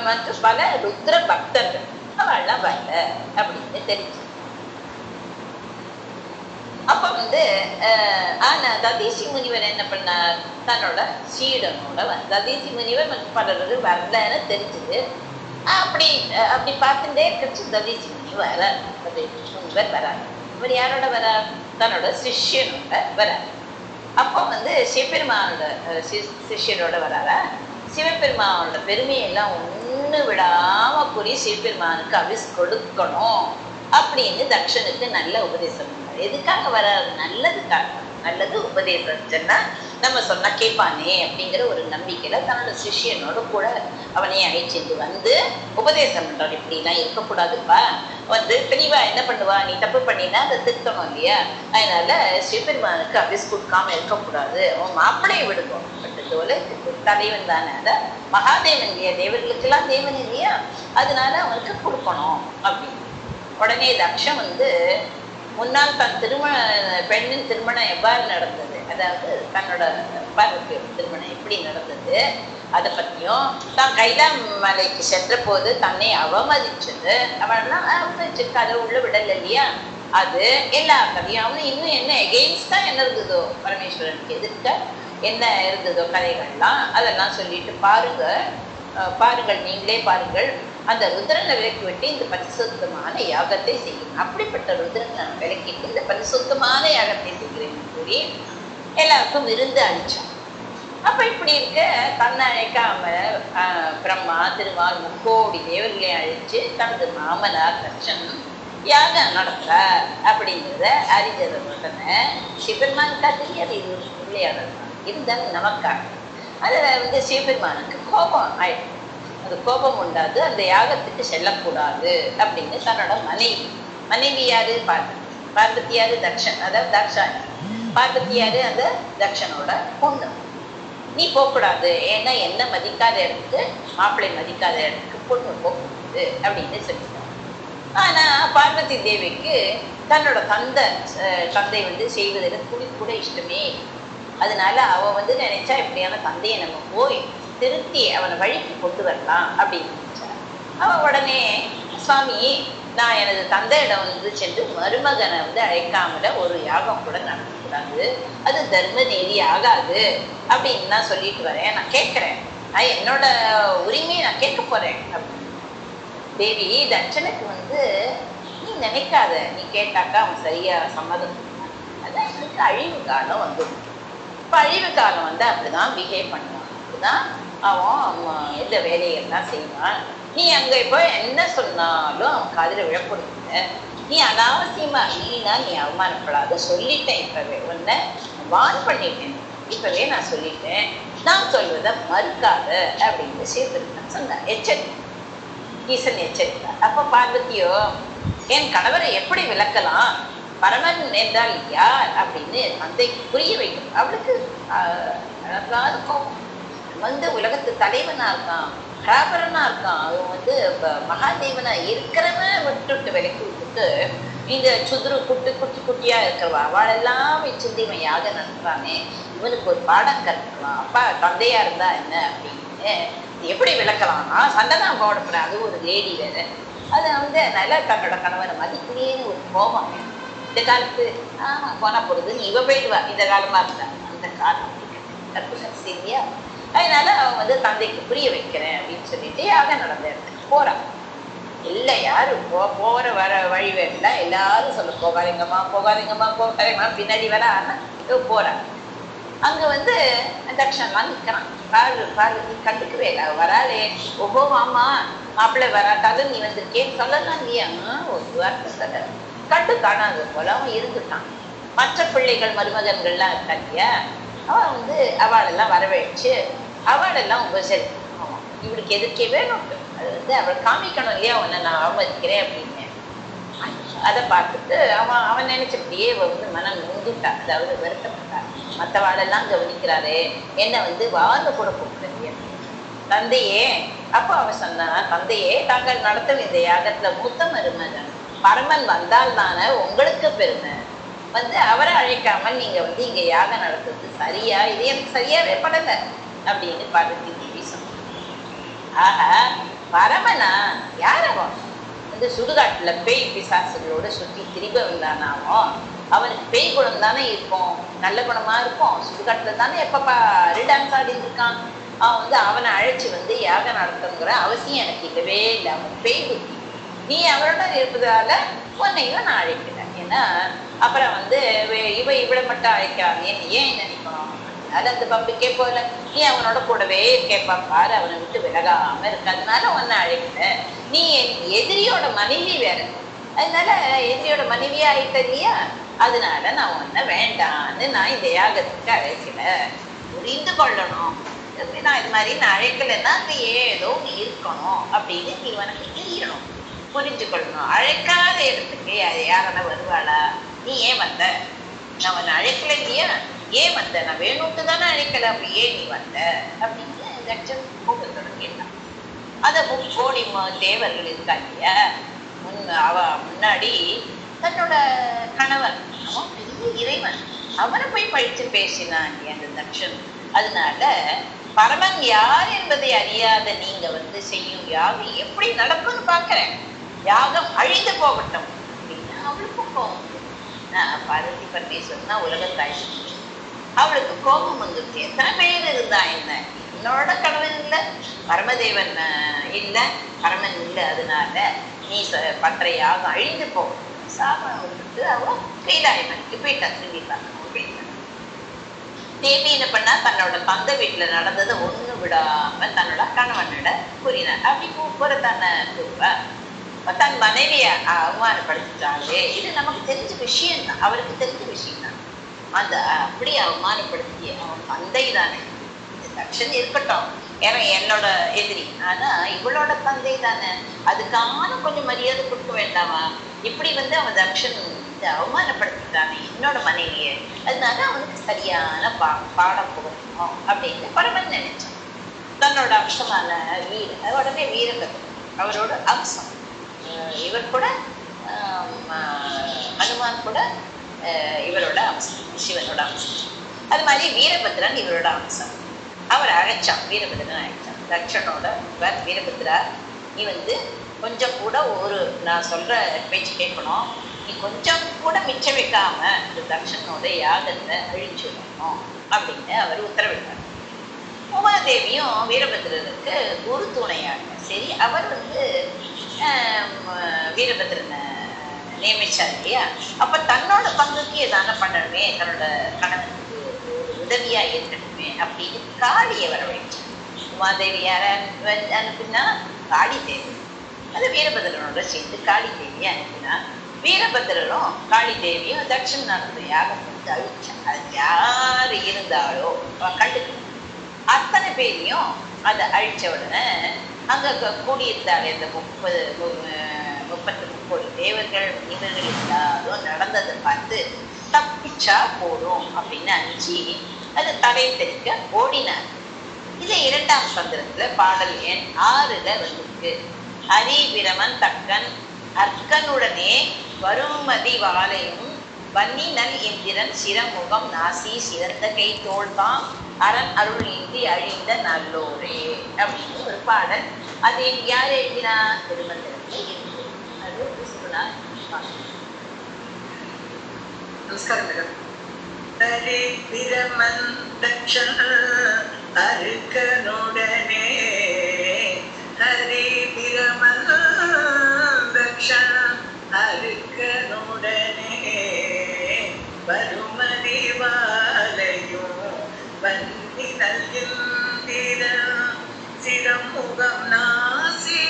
மற்றும் பல ருத்ர பக்தர்கள் அவெல்லாம் வரல அப்படின்னு தெரிஞ்சு. அப்ப ஆனா ததீசி முனிவர் என்ன பண்ணார், தன்னோட சீடனோட ததீசி முனிவர் மற்றும் பலர்கள் வரலன்னு தெரிஞ்சது. அப்படி பார்த்துட்டே இருக்கிறச்சு ததீசி முனிவர் வரார். இவர் யாரோட வரார், தன்னோட சிஷ்யனோட வரார். அப்போ சிவபெருமானோட சிஷ்யனோட வராரா. சிவபெருமானோட பெருமையெல்லாம் ஒண்ணு விடாம கூறி சிவபெருமானுக்கு அவிஸ் கொடுக்கணும் அப்படின்னு தக்ஷனுக்கு நல்ல உபதேசம் பண்ணார். எதுக்காக வராது, நல்லதுக்காக. நல்லது உபதேசம் சொன்னா நம்ம சொன்னா கேட்பானே அப்படிங்கிற ஒரு நம்பிக்கையில தன்னோட சிஷியனோட கூட அவனையே அழைச்சிட்டு உபதேசம் பண்றாரு. இப்படிலாம் இருக்கக்கூடாதுப்பா, தெளிவா என்ன பண்ணுவா, நீ தப்பு பண்ணினா அதை திருத்தணும் இல்லையா, அதனால சிவபெருமானுக்கு அபிஸ் கொடுக்காம இருக்கக்கூடாது, அவன் மாப்பிளையை விடுவோம் இந்த உலகத்துக்கு தலைவன் தானே, அதான் மகாதேவன் இல்லையா, தேவர்களுக்கெல்லாம் தேவன் இல்லையா, அதனால அவனுக்கு கொடுக்கணும் அப்படின்னு. உடனே தக்ஷன் வந்து முன்னால் தன் பெண்ணின் திருமணம் எவ்வாறு நடந்தது, அதாவது தன்னோட பார்வதியோட திருமணம் எப்படி நடந்தது அதை பற்றியும், தான் கைலாய மலைக்கு சென்ற போது தன்னை அவமதிச்சது, அவனெல்லாம் கதை உள்ள விடல் இல்லையா, அது எல்லா கதையும் அவனு இன்னும் என்ன எகெயின்ஸ்டா என்ன இருந்ததோ, பரமேஸ்வரனுக்கு எதிர்க்க என்ன இருந்ததோ கதைகள்லாம் அதெல்லாம் சொல்லிட்டு பாருங்கள் நீங்களே பாருங்கள், அந்த ருத்ரனை விலக்கி விட்டு இந்த பரிசுத்தமான யாகத்தை செய்யும், அப்படிப்பட்ட ருத்ரனை நான் விலக்கிட்டு இந்த பரிசுத்தமான யாகத்தை செய்கிறேன்னு கூறி எல்லாருக்கும் விருந்து அளிச்சான். அப்ப இப்படி இருக்க தன்னை அழைக்காம பிரம்மா திருமால் 3 கோடி தேவர்களை அழைச்சு தனது மாமனார் தட்சன் யாகம் நடத்துறார் அப்படிங்கிறத அறிஞ்சத உடனே சிவபெருமானுக்கா தெரியாது, இது ஒரு பிள்ளையாளர் தான் இருந்தாலும் நமக்காக அதுல வந்து சிவபெருமானுக்கு கோபம் ஆயிடும். அந்த கோபம் உண்டாது, அந்த யாகத்துக்கு செல்லக்கூடாது அப்படின்னு தன்னோட மனைவி யாரு பார்வதி யாரு தக்ஷன், அதாவது தக்ஷாணி, பார்வதி யாரு அந்த தக்ஷனோட பொண்ணு, நீ போகக்கூடாது, ஏன்னா என்ன மதிக்காத இடத்துக்கு மாப்பிள்ளை மதிக்காத இடத்துக்கு பொண்ணு போகக்கூடாது அப்படின்னு சொல்லிட்டாங்க. ஆனா பார்வதி தேவிக்கு தன்னோட தந்தை வந்து செய்வதில் துளி கூட இஷ்டமே, அதனால அவ வந்து நினைச்சா இப்படியான தந்தையை நம்ம போய் திருத்தி அவனை வழிக்கு கொண்டு வரலாம் அப்படின்னு நினைச்சா. அவன் உடனே சுவாமி நான் எனது தந்தையிடம் வந்து சென்று மருமகனை வந்து அழைக்காமல ஒரு யாகம் கூட நடத்தக்கூடாது, அது தர்ம நீதி ஆகாது அப்படின்னு நான் சொல்லிட்டு வரேன், நான் கேட்குறேன், நான் என்னோட உரிமையை நான் கேட்க போறேன் அப்படின்னு. தேவி தட்சனுக்கு வந்து நீ நினைக்காத, நீ கேட்டாக்கா அவன் சரியா சம்மதம் பண்ணுவான், அதான் எனக்கு அழிவு காலம் வந்துடும். இப்போ அழிவு காலம் வந்து அப்படிதான் பிஹேவ் பண்ணுவான், அப்படிதான் அவன் இந்த வேலையெல்லாம் செய்வான். நீ அங்கே போய் என்ன சொன்னாலும் அவன் காதில் விழப்படுத்த, நீ அனாவசியமா நீனா நீ அவமானப்படாத சொல்லிட்டேன், இப்பவே உன்னை வான் பண்ணிட்டேன், இப்பவே நான் சொல்லிட்டேன், நான் சொல்வதை மறுக்காத அப்படின்னு சிவபெருமான் சொன்னார், ஈசன் எச்சரித்தார். அப்ப பார்வதியோ என் கணவரை எப்படி விளக்கலாம், பரமன் என்றால் யார் அப்படின்னு தந்தைக்கு புரிய வைக்கும். அவளுக்கு அழகாத கோபம் வந்து உலகத்து தலைவனா இருக்கான், ராபரனா இருக்கான், அவன் வந்து மகாதேவனா இருக்கிறவன் விட்டுட்டு விலக்கி விட்டுட்டு இந்த சுதுரு குட்டியா இருக்கிறவா அவளெல்லாம் வச்சிருந்து இவன் யாக நடத்துறானே, இவனுக்கு ஒரு பாடம் கற்கலாம், அப்பா தந்தையா இருந்தா என்ன அப்படின்னு எப்படி விளக்கலாம்னா சண்டை தான் போடப்படுறேன், அது ஒரு லேடி வேற, அதை வந்து நல்லா தன்னோட கணவனை மதிக்கலேன்னு ஒரு கோபம். இந்த காலத்து போனா போடுதுன்னு இவ போயிடுவா, இந்த காலமா இருந்தா அந்த காலம் கற்பனை சரியா, அதனால அவன் வந்து தந்தைக்கு புரிய வைக்கிறேன் அப்படின்னு சொல்லிட்டு யாக நடந்த இடத்துக்கு போறான். இல்லை யாரும் போற வர வழி வேண்டா, எல்லாரும் சொல்ல போகாதீங்கம்மா பின்னாடி வர, ஆனா போறான். அங்க வந்து தக்ஷன்லாம் நிற்கிறான், பார்வதி கண்டுக்கவே இல்லை, வராளே, ஓஹோ ஆமா மாப்பிள்ளை வராட்டாலும் நீ வந்திருக்கேன்னு சொல்லலாம் இல்லையா, ஒரு வார்த்தை சொல்ல கண்டு காணாத போல அவன் இருந்துட்டான். மற்ற பிள்ளைகள் மருமகன்கள்லாம் இருக்கா இல்லையா, அவன் வந்து அவளெல்லாம் வரவழைச்சு அவளெல்லாம் உபசரிப்பான். இவளுக்கு எதிர்க்கே வேணும், அது வந்து அவள் காமிக்கணும் இல்லையா, அவனை நான் அவமதிக்கிறேன் அப்படின்னு. அதை பார்த்துட்டு அவன் நினைச்சபடியே வந்து மனம் நொந்துட்டா, அதாவது வருத்தப்பட்டா. மற்றவாளெல்லாம் கவனிக்கிறாரே, என்னை வந்து வாழ்ந்து கூட கூப்பிடுங்க தந்தையே. அப்போ அவன் சொன்னா, தந்தையே தாங்கள் நடத்தும் இந்த யாகத்துல மூத்த மருமகன் பரமன் வந்தால் தானே உங்களுக்கு பெருமை, வந்து அவரை அழைக்காமல் நீங்க வந்து இங்க யாகம் நடத்துறது சரியா, இது எனக்கு சரியாவே படலை அப்படின்னு பார்வதி தேவி சொன்னாங்க. ஆக பரமனா யார் அவன், இந்த சுடுகாட்டுல பேய் பிசாசுகளோட சுற்றி திரிபவன் தானாவோ, அவனுக்கு பேய் குணம் தானே இருக்கும், நல்ல குணமா இருக்கும், சுடுகாட்டுல தானே எப்ப டான்ஸ் ஆடிட்டு இருக்கான், அவன் வந்து அவனை அழைச்சி வந்து யாகம் நடத்தணுங்கிற அவசியம் எனக்கு இல்லவே இல்லை, அவன் பேய் புத்தி, நீ அவரோட இருப்பதால உன்னையும் நான் அழைக்கிறேன், ஏன்னா அப்புறம் வந்து இவளை மட்டும் அழைக்கிறானேன்னு ஏன் நினைக்கணும், அதனால அந்த பம்புக்கே போகல, நீ அவனோட கூடவே கேட்பா பாரு, அவனை விட்டு விலகாம இருக்கு, அதனால உன்னை அழைக்கிறேன், நீ என் எதிரியோட மனைவி வேற, அதனால எதிரியோட மனைவியா ஆயிட்ட இல்லையா, அதனால நான் உன்னை வேண்டான்னு நான் இந்த யாகத்துக்கு அழைக்கல, புரிந்து கொள்ளணும், நான் இது மாதிரி நான் அழைக்கலைன்னா அங்க ஏதோ இருக்கணும் அப்படின்னு நீ உனக்கு தெரியணும், புரிஞ்சு கொள்ளணும். அழைக்காத இடத்துக்கு யாரனா வருவாளா, நீ ஏன் வந்த, நான் உன்னை அழைக்கல இல்லையா, ஏன் வந்த? நான் வேணும்ட்டு தானே அழைக்கல, அப்ப ஏன் நீ வந்த அப்படின்னு தட்சன் கோபத்தோட கேட்டான். அத 3 கோடி தேவர்கள் இருக்காங்க இல்லையா, அவ முன்னாடி தன்னோட கணவன், அவன் பெரிய இறைவன், அவனை போய் பழித்து பேசினான் அந்த தட்சன். அதனால பரமன் யார் என்பதை அறியாத நீங்க செய்யும் யாகம் எப்படி நடக்கும்னு பாக்குறேன், யாகம் அழிந்து போகட்டும் அப்படின்னு அவளுக்கும் கோபம். பார்வதி பரமேஸ்வரன் தான் உலகத்தாய், அவளுக்கு கோபம் வந்துருச்சு. எத்தனை பேர் இருந்தா என்ன, என்னோட கணவன் இல்லை, பரமதேவன் இல்லை, பரமன் இல்லை, அதனால நீ பண்ற யாகம் அழிந்து போகும் சாபம் விட்டு அவன் கைலாயமனுக்கு போயிட்டான், திரும்பிட்டான். தேவி என்ன பண்ணா, தன்னோட தந்தை வீட்டுல நடந்ததை ஒண்ணு விடாம தன்னோட கணவனோட கூறினார். அப்படி கூப்பிட தன்னை தன் மனைவிய அவமானப்படுத்திட்டாலே, இது நமக்கு தெரிஞ்ச விஷயம் தான், அவருக்கு தெரிஞ்ச விஷயம் தான். அந்த அப்படி அவமானப்படுத்தி அவன் தந்தை தானே, தட்சன் இருக்கட்டும், ஏன்னா என்னோட எதிரி, ஆனா இவளோட தந்தை தானே, அதுக்கான கொஞ்சம் மரியாதை கொடுக்க வேண்டாமா? இப்படி அவன் தட்சன் அவமானப்படுத்திட்டானே என்னோட மனைவியை, அதனால அவனுக்கு சரியான பாடம் கொடுக்கணும் அப்படின்னு பரமன் நினைச்சான். தன்னோட அம்சமான உடனே வீரபத்ரன் அவரோட அம்சம், இவர் கூட ஹனுமான் கூட இவரோட அம்சம், சிவனோட அம்சம். அது மாதிரி வீரபத்ரன் இவரோட அம்சம். அவர் அழைச்சான், வீரபத்ரன் அழைச்சான் தட்சனோட. வீரபத்ரா, நீ கொஞ்சம் கூட நான் சொல்ற பேச்சு கேட்கணும், நீ கொஞ்சம் கூட மிச்சம் வைக்காம இந்த தட்சனோட யாகத்தை அழிச்சுடணும் அப்படின்னு அவர் உத்தரவிட்டார். உமாதேவியும் வீரபத்ரனுக்கு ஒரு துணையாக சரி, அவர் வீரபத்ரனை நியமிச்சார் இல்லையா, அப்ப தன்னோட பங்குக்கு எதான பண்ணணுமே, தன்னோட கணவனுக்கு உதவியா இருக்கணுமே அப்படின்னு காளியை வரவழைச்சார். உமாதேவி யார அனுப்பினா, காளி தேவி. அது வீரபத்ரனோட சேர்ந்து காளி தேவியை அனுப்பினா, வீரபத்ரனும் காளி தேவியும் தட்சன் நடந்த யாகம் அழிச்சான். அது யாரு இருந்தாலோ கண்டுக்கணும், அத்தனை பேரையும் அதை அழிச்ச உடனே அங்க கூடியிருந்தாலே இந்த 33 தேவர்கள் இவர்கள் எல்லாரும் நடந்ததை பார்த்து தப்பிச்சா போடும் அப்படின்னு அஞ்சு அது தலை தெரிக்க ஓடினார். இது 2ஆம் சந்திரத்துல பாடல் எண் 6ல வந்திருக்கு. ஹரிபிரமன் தக்கன் அர்க்கனுடனே வருமதி வாழையும் வன்னி நல் இந்திரன் சிரமுகம் நாசி சிறந்த கை தோல்தான் அரண் அருள் இன்றி அழிந்த நல்லோரே அப்படின்னு ஒரு பாடல். அது யார் எழுதினா? திருமந்திரத்துல இருக்கு. அது சுகுணா. நமஸ்காரம் மேடம். ஹரிபிரமன் தக்ஷன் அர்க்கனுடனே, ஹரிபிரமன் தக்ஷன் அர்க்கனுடனே வருமதி வாழையும் வன்னி நல்கின்ற சிரமுகம் நாசி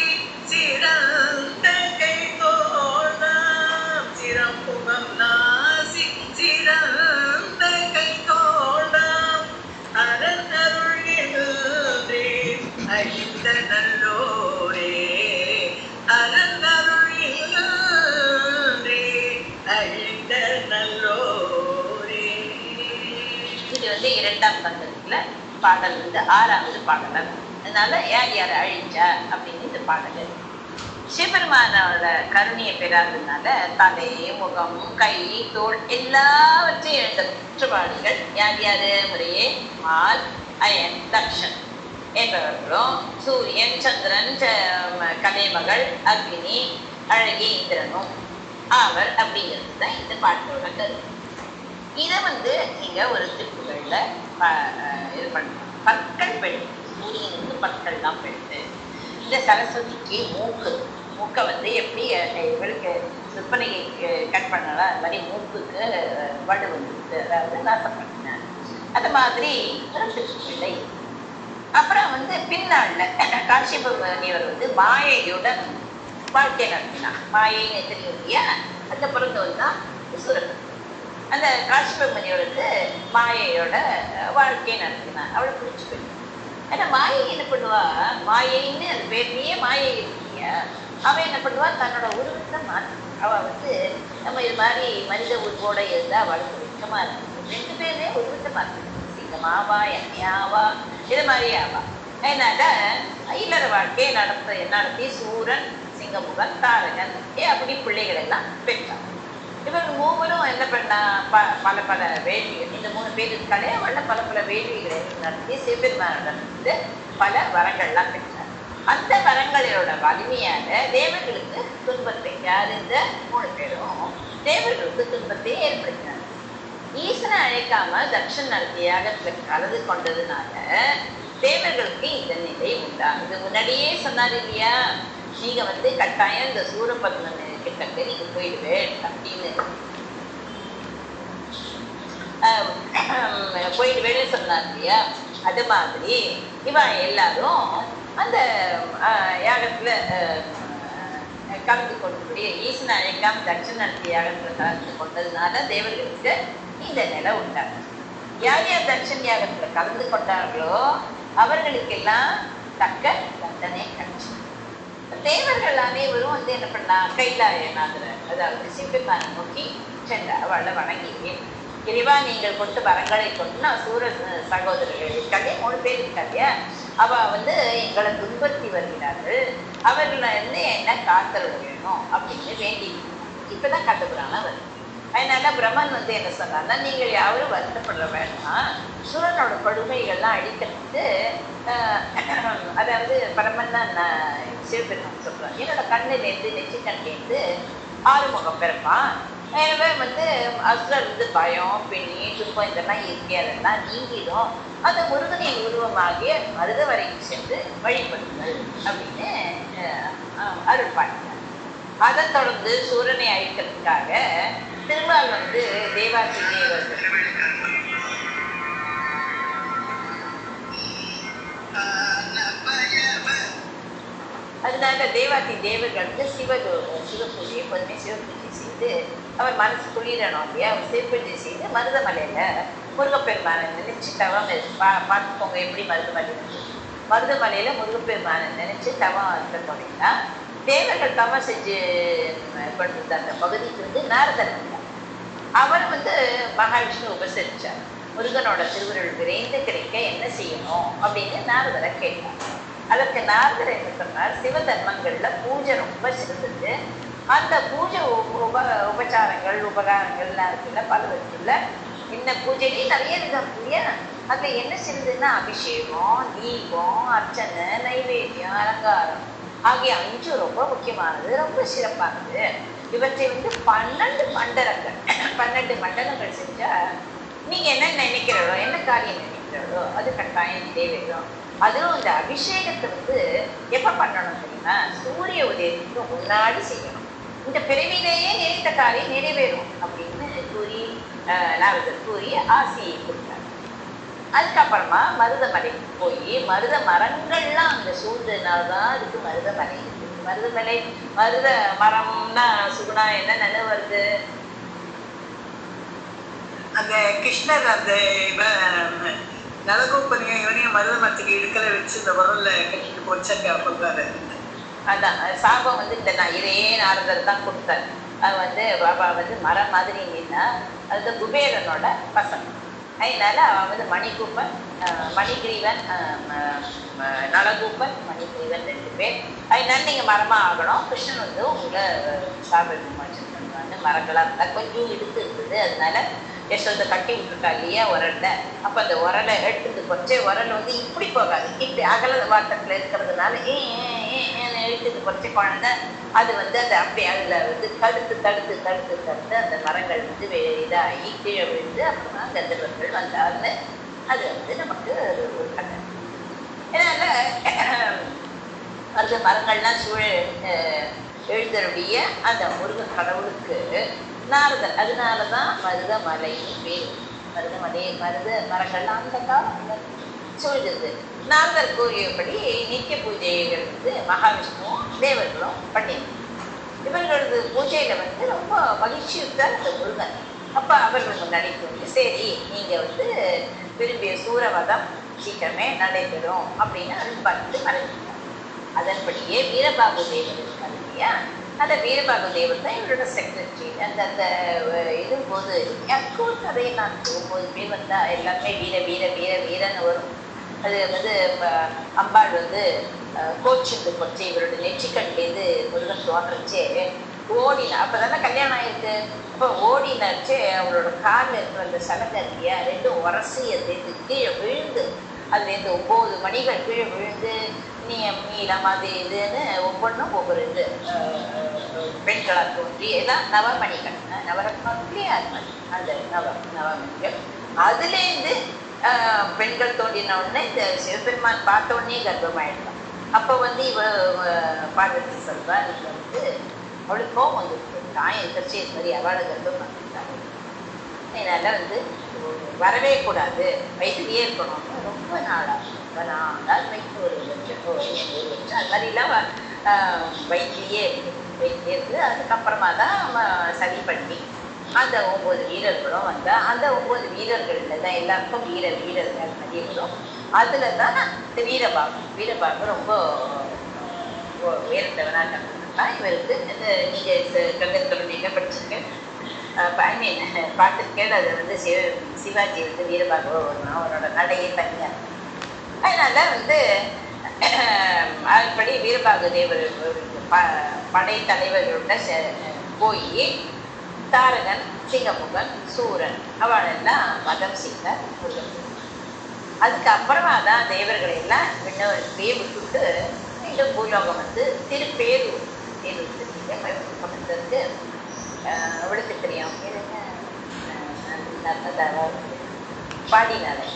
சிறந்த கை தோழாம், சிரமுகம் நாசி சிறந்த கை தோழாம் அரண் அருள் என்றே அழிந்த நல்லோரே, அரண் அருள் என்றே அழிந்த நல்லோரே. இது 2ஆம் சந்தத்துல பாடல் 6வது பாடல். அதனால யார் யார் அழிச்சா அப்படின்னு இந்த பாடல். சிவபெருமானோட கருணையை பெறாததுனால தலை, முகம், கை, தோல் எல்லாவற்றையும் எழுந்த குற்றவாளிகள் யார் யாரு? முறையே மால், அயன், தக்ஷன் என்பவர்களும் சூரியன், சந்திரன், கலைமகள், அக்னி, அழகி இந்திரனும் ஆவர் அப்படிங்கிறது தான் இந்த பாட்டோட கருத்து. இதை நீங்க ஒரு திருப்புகள்ல இது பண்ணலாம். பற்கள் பெழுத்து, சூரியனுக்கு பற்கள் தான் பெழுத்து. இந்த சரஸ்வதிக்கு மூக்கை எப்படி இவருக்கு விற்பனைக்கு கட் பண்ணலாம், அது மாதிரி மூக்குக்கு வடு வந்துருக்கு, அதாவது நாசம் பண்ணினார். அது மாதிரி ஒரு திருப்புகளை. அப்புறம் பின்னாள்ல காசிப முனிவர் மாயையுடன் வாழ்க்கை நடத்தினார். மாயைன்னு தெரியும் இல்லையா, அந்த பிறந்தவன் தான் சூரன். அந்த காசிப முனிவருக்கு மாயையோட வாழ்க்கையை நடத்தினான். அவளை பிடிச்சி போயிட்டான். ஏன்னா மாயை என்ன பண்ணுவா, மாயைன்னு அது பேர்லயே மாயை இருக்கியா, அவன் என்ன பண்ணுவா, தன்னோட உருவத்தை மாற்ற. அவள் நம்ம இது மாதிரி மனித உருவோட இருந்தால் அவளுக்கு வெட்கமா இருக்கும், 2 பேருமே உருவத்தை மாற்று, சிங்கமாவா எண்ணையாவா இது மாதிரி ஆவா. அதனால இல்லற வாழ்க்கையை நடத்தி சூரன், சிங்கமுகன், தாரகன் அப்படி பிள்ளைகள் எல்லாம் பெற்றார். இவர்கள் மூவரும் என்ன பண்ணா பல பல வேள்விகள், இந்த 3 பேர் இருக்காலே அவள பல பல வேள்விகளை நடத்தி சிவபெருமானிடமிருந்து பல வரங்கள்லாம் பெற்றார். அந்த வரங்களோட வலிமையாக தேவர்களுக்கு துன்பத்தை, யார் இந்த 3 பேரும் தேவர்களுக்கு துன்பத்தை ஏற்படுத்தினார். ஈசனை அழைக்காம தட்சன் நடத்திய யாகத்தில் கலந்து கொண்டதுனால தேவர்களுக்கு இந்த நிலை உண்டா. இது முன்னாடியே சொன்னார் இல்லையா, நீங்க வந்து கட்டாயம் இந்த சூரபத்மன் கிட்ட நீங்க போயிடுவேன் அப்படின்னு போயிடுவேன்னு சொன்னார் இல்லையா. அது மாதிரி இவன் எல்லாரும் அந்த யாகத்துல கலந்து கொண்டக்கூடிய ஈசனை அழைக்காம தட்சன் நடத்திய யாகத்துல கலந்து கொண்டதுனால தேவர்களுக்கு இந்த நிலை உண்டாங்க. யார் யார் தட்சன் யாகத்துல கலந்து கொண்டார்களோ அவர்களுக்கெல்லாம் தக்க தண்டனை கிடைச்சு. தேவர்கள் அனைவரும் வந்து என்ன பண்ணா, கைலாயநாதரை அதாவது சிவபெருமானை நோக்கி சென்றார். அவளை வணங்கி, இறைவா நீங்கள் கொண்டு வரங்களை கொண்டு நான் சூர சகோதரர்கள் இருக்காங்க 3 பேர் இருக்காங்க, அவ வந்து எங்களை துன்பத்தி வருகிறார்கள், அவர்களை வந்து என்ன காத்தருட வேணும் அப்படின்னு வேண்டி இப்பதான் கட்டுப்புறானா வருது. அதனால பிரம்மன் வந்து என்ன சொன்னார்னா, நீங்கள் யாரும் வருத்தப்பட வேண்டாம், சூரனோட கொடுமைகள்லாம் அழிக்கிறதுக்கு அதாவது பிரம்மன் தான் சிவபெருமான் சொல்றான், என்னோட கண்ணிலேருந்து நெற்றிக்கண்ணிலேருந்து ஆறுமுகம் பிறப்பான். எனவே வந்து அசுரர் வந்து பயம், பிணி, துன்பம் இதெல்லாம் இருக்கே அதெல்லாம் நீங்கிடும், அந்த முருகனின் உருவமாகிய மருத வரைக்கும் சென்று வழிபடுங்கள் அப்படின்னு அருள் பாடினார். அதை தொடர்ந்து சூரனை அழிக்கிறதுக்காக திருமால் வந்து தேவாசி தேவர்கள் அதனால தேவாதி தேவர்களுக்கு சிவ பூஜை எப்போதுமே சிவபூஜை செய்து அவர் மனசு குளிரணும் இல்லையா, அவர் சிவபூஜை செய்து மருதமலையில முருகப்பெருமானை நினைச்சு தவம் பார்த்துக்கோங்க. எப்படி மருதமலையில முருகப்பெருமானை நினைச்சு தவம் இருக்க போனீங்கன்னா தேவர்கள் தவம் செஞ்சு கொண்டிருந்த அந்த பகுதிக்கு வந்து நாரதர் வந்தார். அவர் வந்து மகாவிஷ்ணு உபசரிச்சார். முருகனோட திருவுருள் விரைந்து கிடைக்க என்ன செய்யணும் அப்படின்னு நாரதரை கேட்டார். அதற்கு நாரதர் என்ன சொன்னார், சிவதர்மங்கள்ல பூஜை ரொம்ப சிறந்தது, அந்த பூஜை உபச்சாரங்கள் உபகாரங்கள்லாம் இருக்குல்ல பலவற்றுல இந்த பூஜையிலேயே நிறைய இருக்காங்க இல்லையா, அதுல என்ன சிறந்ததுன்னா அபிஷேகம், தீபம், அர்ச்சனை, நைவேத்தியம், அலங்காரம் ஆகிய 5 ரொம்ப முக்கியமானது, ரொம்ப சிறப்பானது. இவற்றை வந்து 12 மண்டலங்கள் செஞ்சா நீங்க என்ன நினைக்கிறதோ, என்ன காரியம் நினைக்கிறதோ அது கட்டாயம் நிறைவேறும். அதுவும் இந்த அபிஷேகத்தை வந்து எப்ப பண்ணணும் தெரியுமா, சூரிய உதயத்துக்கு முன்னாடி செய்யணும். இந்த பிறவிலேயே நினைத்த காரியம் நிறைவேறும் அப்படின்னு கூறி நாரதர் கூறி ஆசியை கொடுத்தார். அதுக்கப்புறமா மருதமலைக்கு போய் மருத மரங்கள்லாம் அந்த சூழ்ந்ததுனால்தான் அதுக்கு மருதமலை. மருத மரம்னா சுகுணா என்ன நினைவு வருது, அந்த கிருஷ்ணர் அந்த நலகோப்பனையும் மருத மரத்துக்கு இடுக்கலை வச்சு இந்த உரல்ல கட்டிட்டு போச்சாங்க சொல்றாரு. அதான் சாபம் வந்து இந்த இதே நாரதர் தான் கொடுத்தாரு. அது வந்து பாபா வந்து மரம் மாதிரி நின்னா அது குபேரனோட பசங்க. அதனால அவன் வந்து மணிகூப்பன், மணிகிரீவன், நலகூப்பன், மணிகிரீவன் 2 பேர். அதனால நீங்கள் மரமாக ஆகணும், கிருஷ்ணன் வந்து உங்களை சாபம் வச்சுருக்காங்க. மரங்களாக இருந்தால் கொஞ்சம் இடுத்து இருக்குது, அதனால யசோதை கட்டி விட்டுருக்கா இல்லையா உரல்ல. அப்போ அந்த உரலை எடுத்துட்டு போச்சு, உரல் வந்து இப்படி போகாது, இப்படி அகல வாட்டத்தில் இருக்கிறதுனால இழுத்துட்டு போச்சு குழந்தை. அது வந்து அது அப்படி அதில் வந்து தடுத்து அந்த மரங்கள் வந்து இதாகி கீழே விழுந்து அப்புறமா கந்தவர்கள் வந்தார்னு அது வந்து நமக்கு ஒரு கதை. அதனால அந்த மரங்கள்லாம் எழுந்தருடைய அந்த முருகன் கடவுளுக்கு நாரதர், அதனால தான் மருதமலைன்னு பேர். மருத மரங்கள்லாம் அந்த காலம் சூழ்ந்தது. நாரதர் கூறியபடி நித்திய பூஜைகள் வந்து மகாவிஷ்ணுவும் தேவர்களும் பண்ணியிருந்தாங்க. இவர்களது பூஜையில வந்து ரொம்ப மகிழ்ச்சியுற்றார் அந்த முருகன். அப்போ அவர்கள் முன்னாடி வந்து சரி நீங்கள் வந்து விரும்பிய சூரவதம் சீக்கிரமே நடைபெறும் அப்படின்னு அருள் பார்த்து மறைஞ்சிட்டார். அதன்படியே வீரபாபு தேவர் இருக்கார் இல்லையா, அந்த வீரபாகு தேவர் தான் இவரோட செக்ரட்டரி. அந்த அந்த இதும்போது யாருக்கும் கதையை நான் 9 பேர் வந்தால் எல்லாமே வீர வீர வீர வீரன்னு வரும். அது வந்து அம்பாள் வந்து கோச்சிந்து கொச்சு இவரோட நெற்றிக்கண்லேருந்து முருகன் தோன்றச்சே ஓடினா. அப்போ தானே கல்யாணம் ஆயிருக்கு. அப்போ ஓடினாச்சு அவரோட காலில் இருக்கிற அந்த சலங்கரியை ரெண்டும் உரசி அது கீழே விழுந்து அதுலேருந்து 9 மணிகள் கீழே விழுந்து நீளம் அது இதுன்னு ஒவ்வொன்றும் ஒவ்வொரு இது பெண்களாக தோன்றி எல்லாம் நவமணிகள் நவரத்னத்திலே அந்த நவமணிகள் அதுலேருந்து பெண்கள் தோன்றின உடனே இந்த சிவபெருமான் பார்த்த உடனே கர்ப்பமாயிடலாம். அப்போ வந்து இவ பார்வதி சொல்வா இவங்க வந்து அவளுக்கு கோபம் வந்துருக்கு. தாய் எந்திரிச்சு இது மாதிரி அவளை கர்ப்பம் பண்ணிட்டாங்க, அதனால் வந்து வரவே கூடாது, வயிற்றுலேயே இருக்கணும்னு ரொம்ப நாளாக நாள் வயிற்று ஒரு வருஷம் அது மாதிரிலாம் வயிற்றுலேயே இருந்து அதுக்கப்புறமா தான் நம்ம சரி பண்ணி அந்த 9 வீரர்களும் வந்தால் அந்த 9 வீரர்களில் தான் எல்லாருக்கும் வீரர்கள் நிறைய வரும். அதில் தான் வீரபாகு ரொம்ப உயர்ந்தவனாக கற்றுக்கிட்டா. இவருக்கு இந்த நீங்கள் கங்கத்தருடைய படிச்சிருக்கேன் ஐ மீன் பார்த்துருக்கேன். அது வந்து சிவாஜி வந்து வீரபாகு வருவான், அவரோட நடையே தனியாக இருக்கும். அதனால் வந்து அதுபடி வீரபாகு தேவர் படை தலைவர்களோட போய் தாரகன், சிங்கமுகன், சூரன் அவளெல்லாம் வதம் செய்தார் முருகன். அதுக்கப்புறமா தான் தேவர்களை எல்லாம் விண்ணவர்களே விட்டுட்டு மீண்டும் பூலோகம் வந்து திருப்பேரூர் பக்கத்துக்கு அவளுக்கு தெரியாம பாடினாலே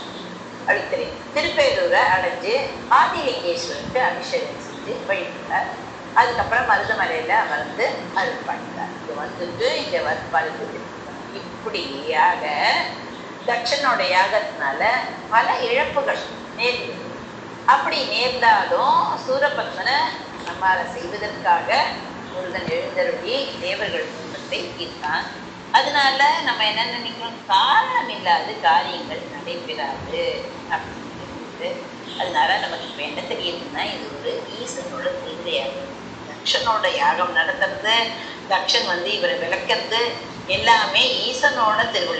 அவளுக்கு தெரியும். திருப்பேரூரை அடைஞ்சு ஆதிலிங்கேஸ்வருக்கு அபிஷேகம் செஞ்சு வழிபட்டார். அதுக்கப்புறம் மருதமலையில் அமர்ந்து அருள் பாடினார். இது வந்துட்டு இங்கே வருது. இப்படியாக தட்சனோட யாகத்தினால பல இழப்புகள் நேர்ந்தது. அப்படி நேர்ந்தாலும் சூரபத்மனை நம்மால செய்வதற்காக முருகன் எழுந்தருளி தேவர்கள் துன்பத்தை தீர்த்தான். அதனால நம்ம என்ன நினைக்கிறோம், காரணம் இல்லாத காரியங்கள் நடைபெறாது அப்படின்னு. அதனால நமக்கு இப்போ என்ன தெரியுதுன்னா இது ஒரு ஈசனோட திருவிளையாகும். தக்ஷனோட யாகம் நடத்துறது, தக்ஷன் வந்து இவரை விளக்கிறது எல்லாமே ஈசனோட திருவிழை.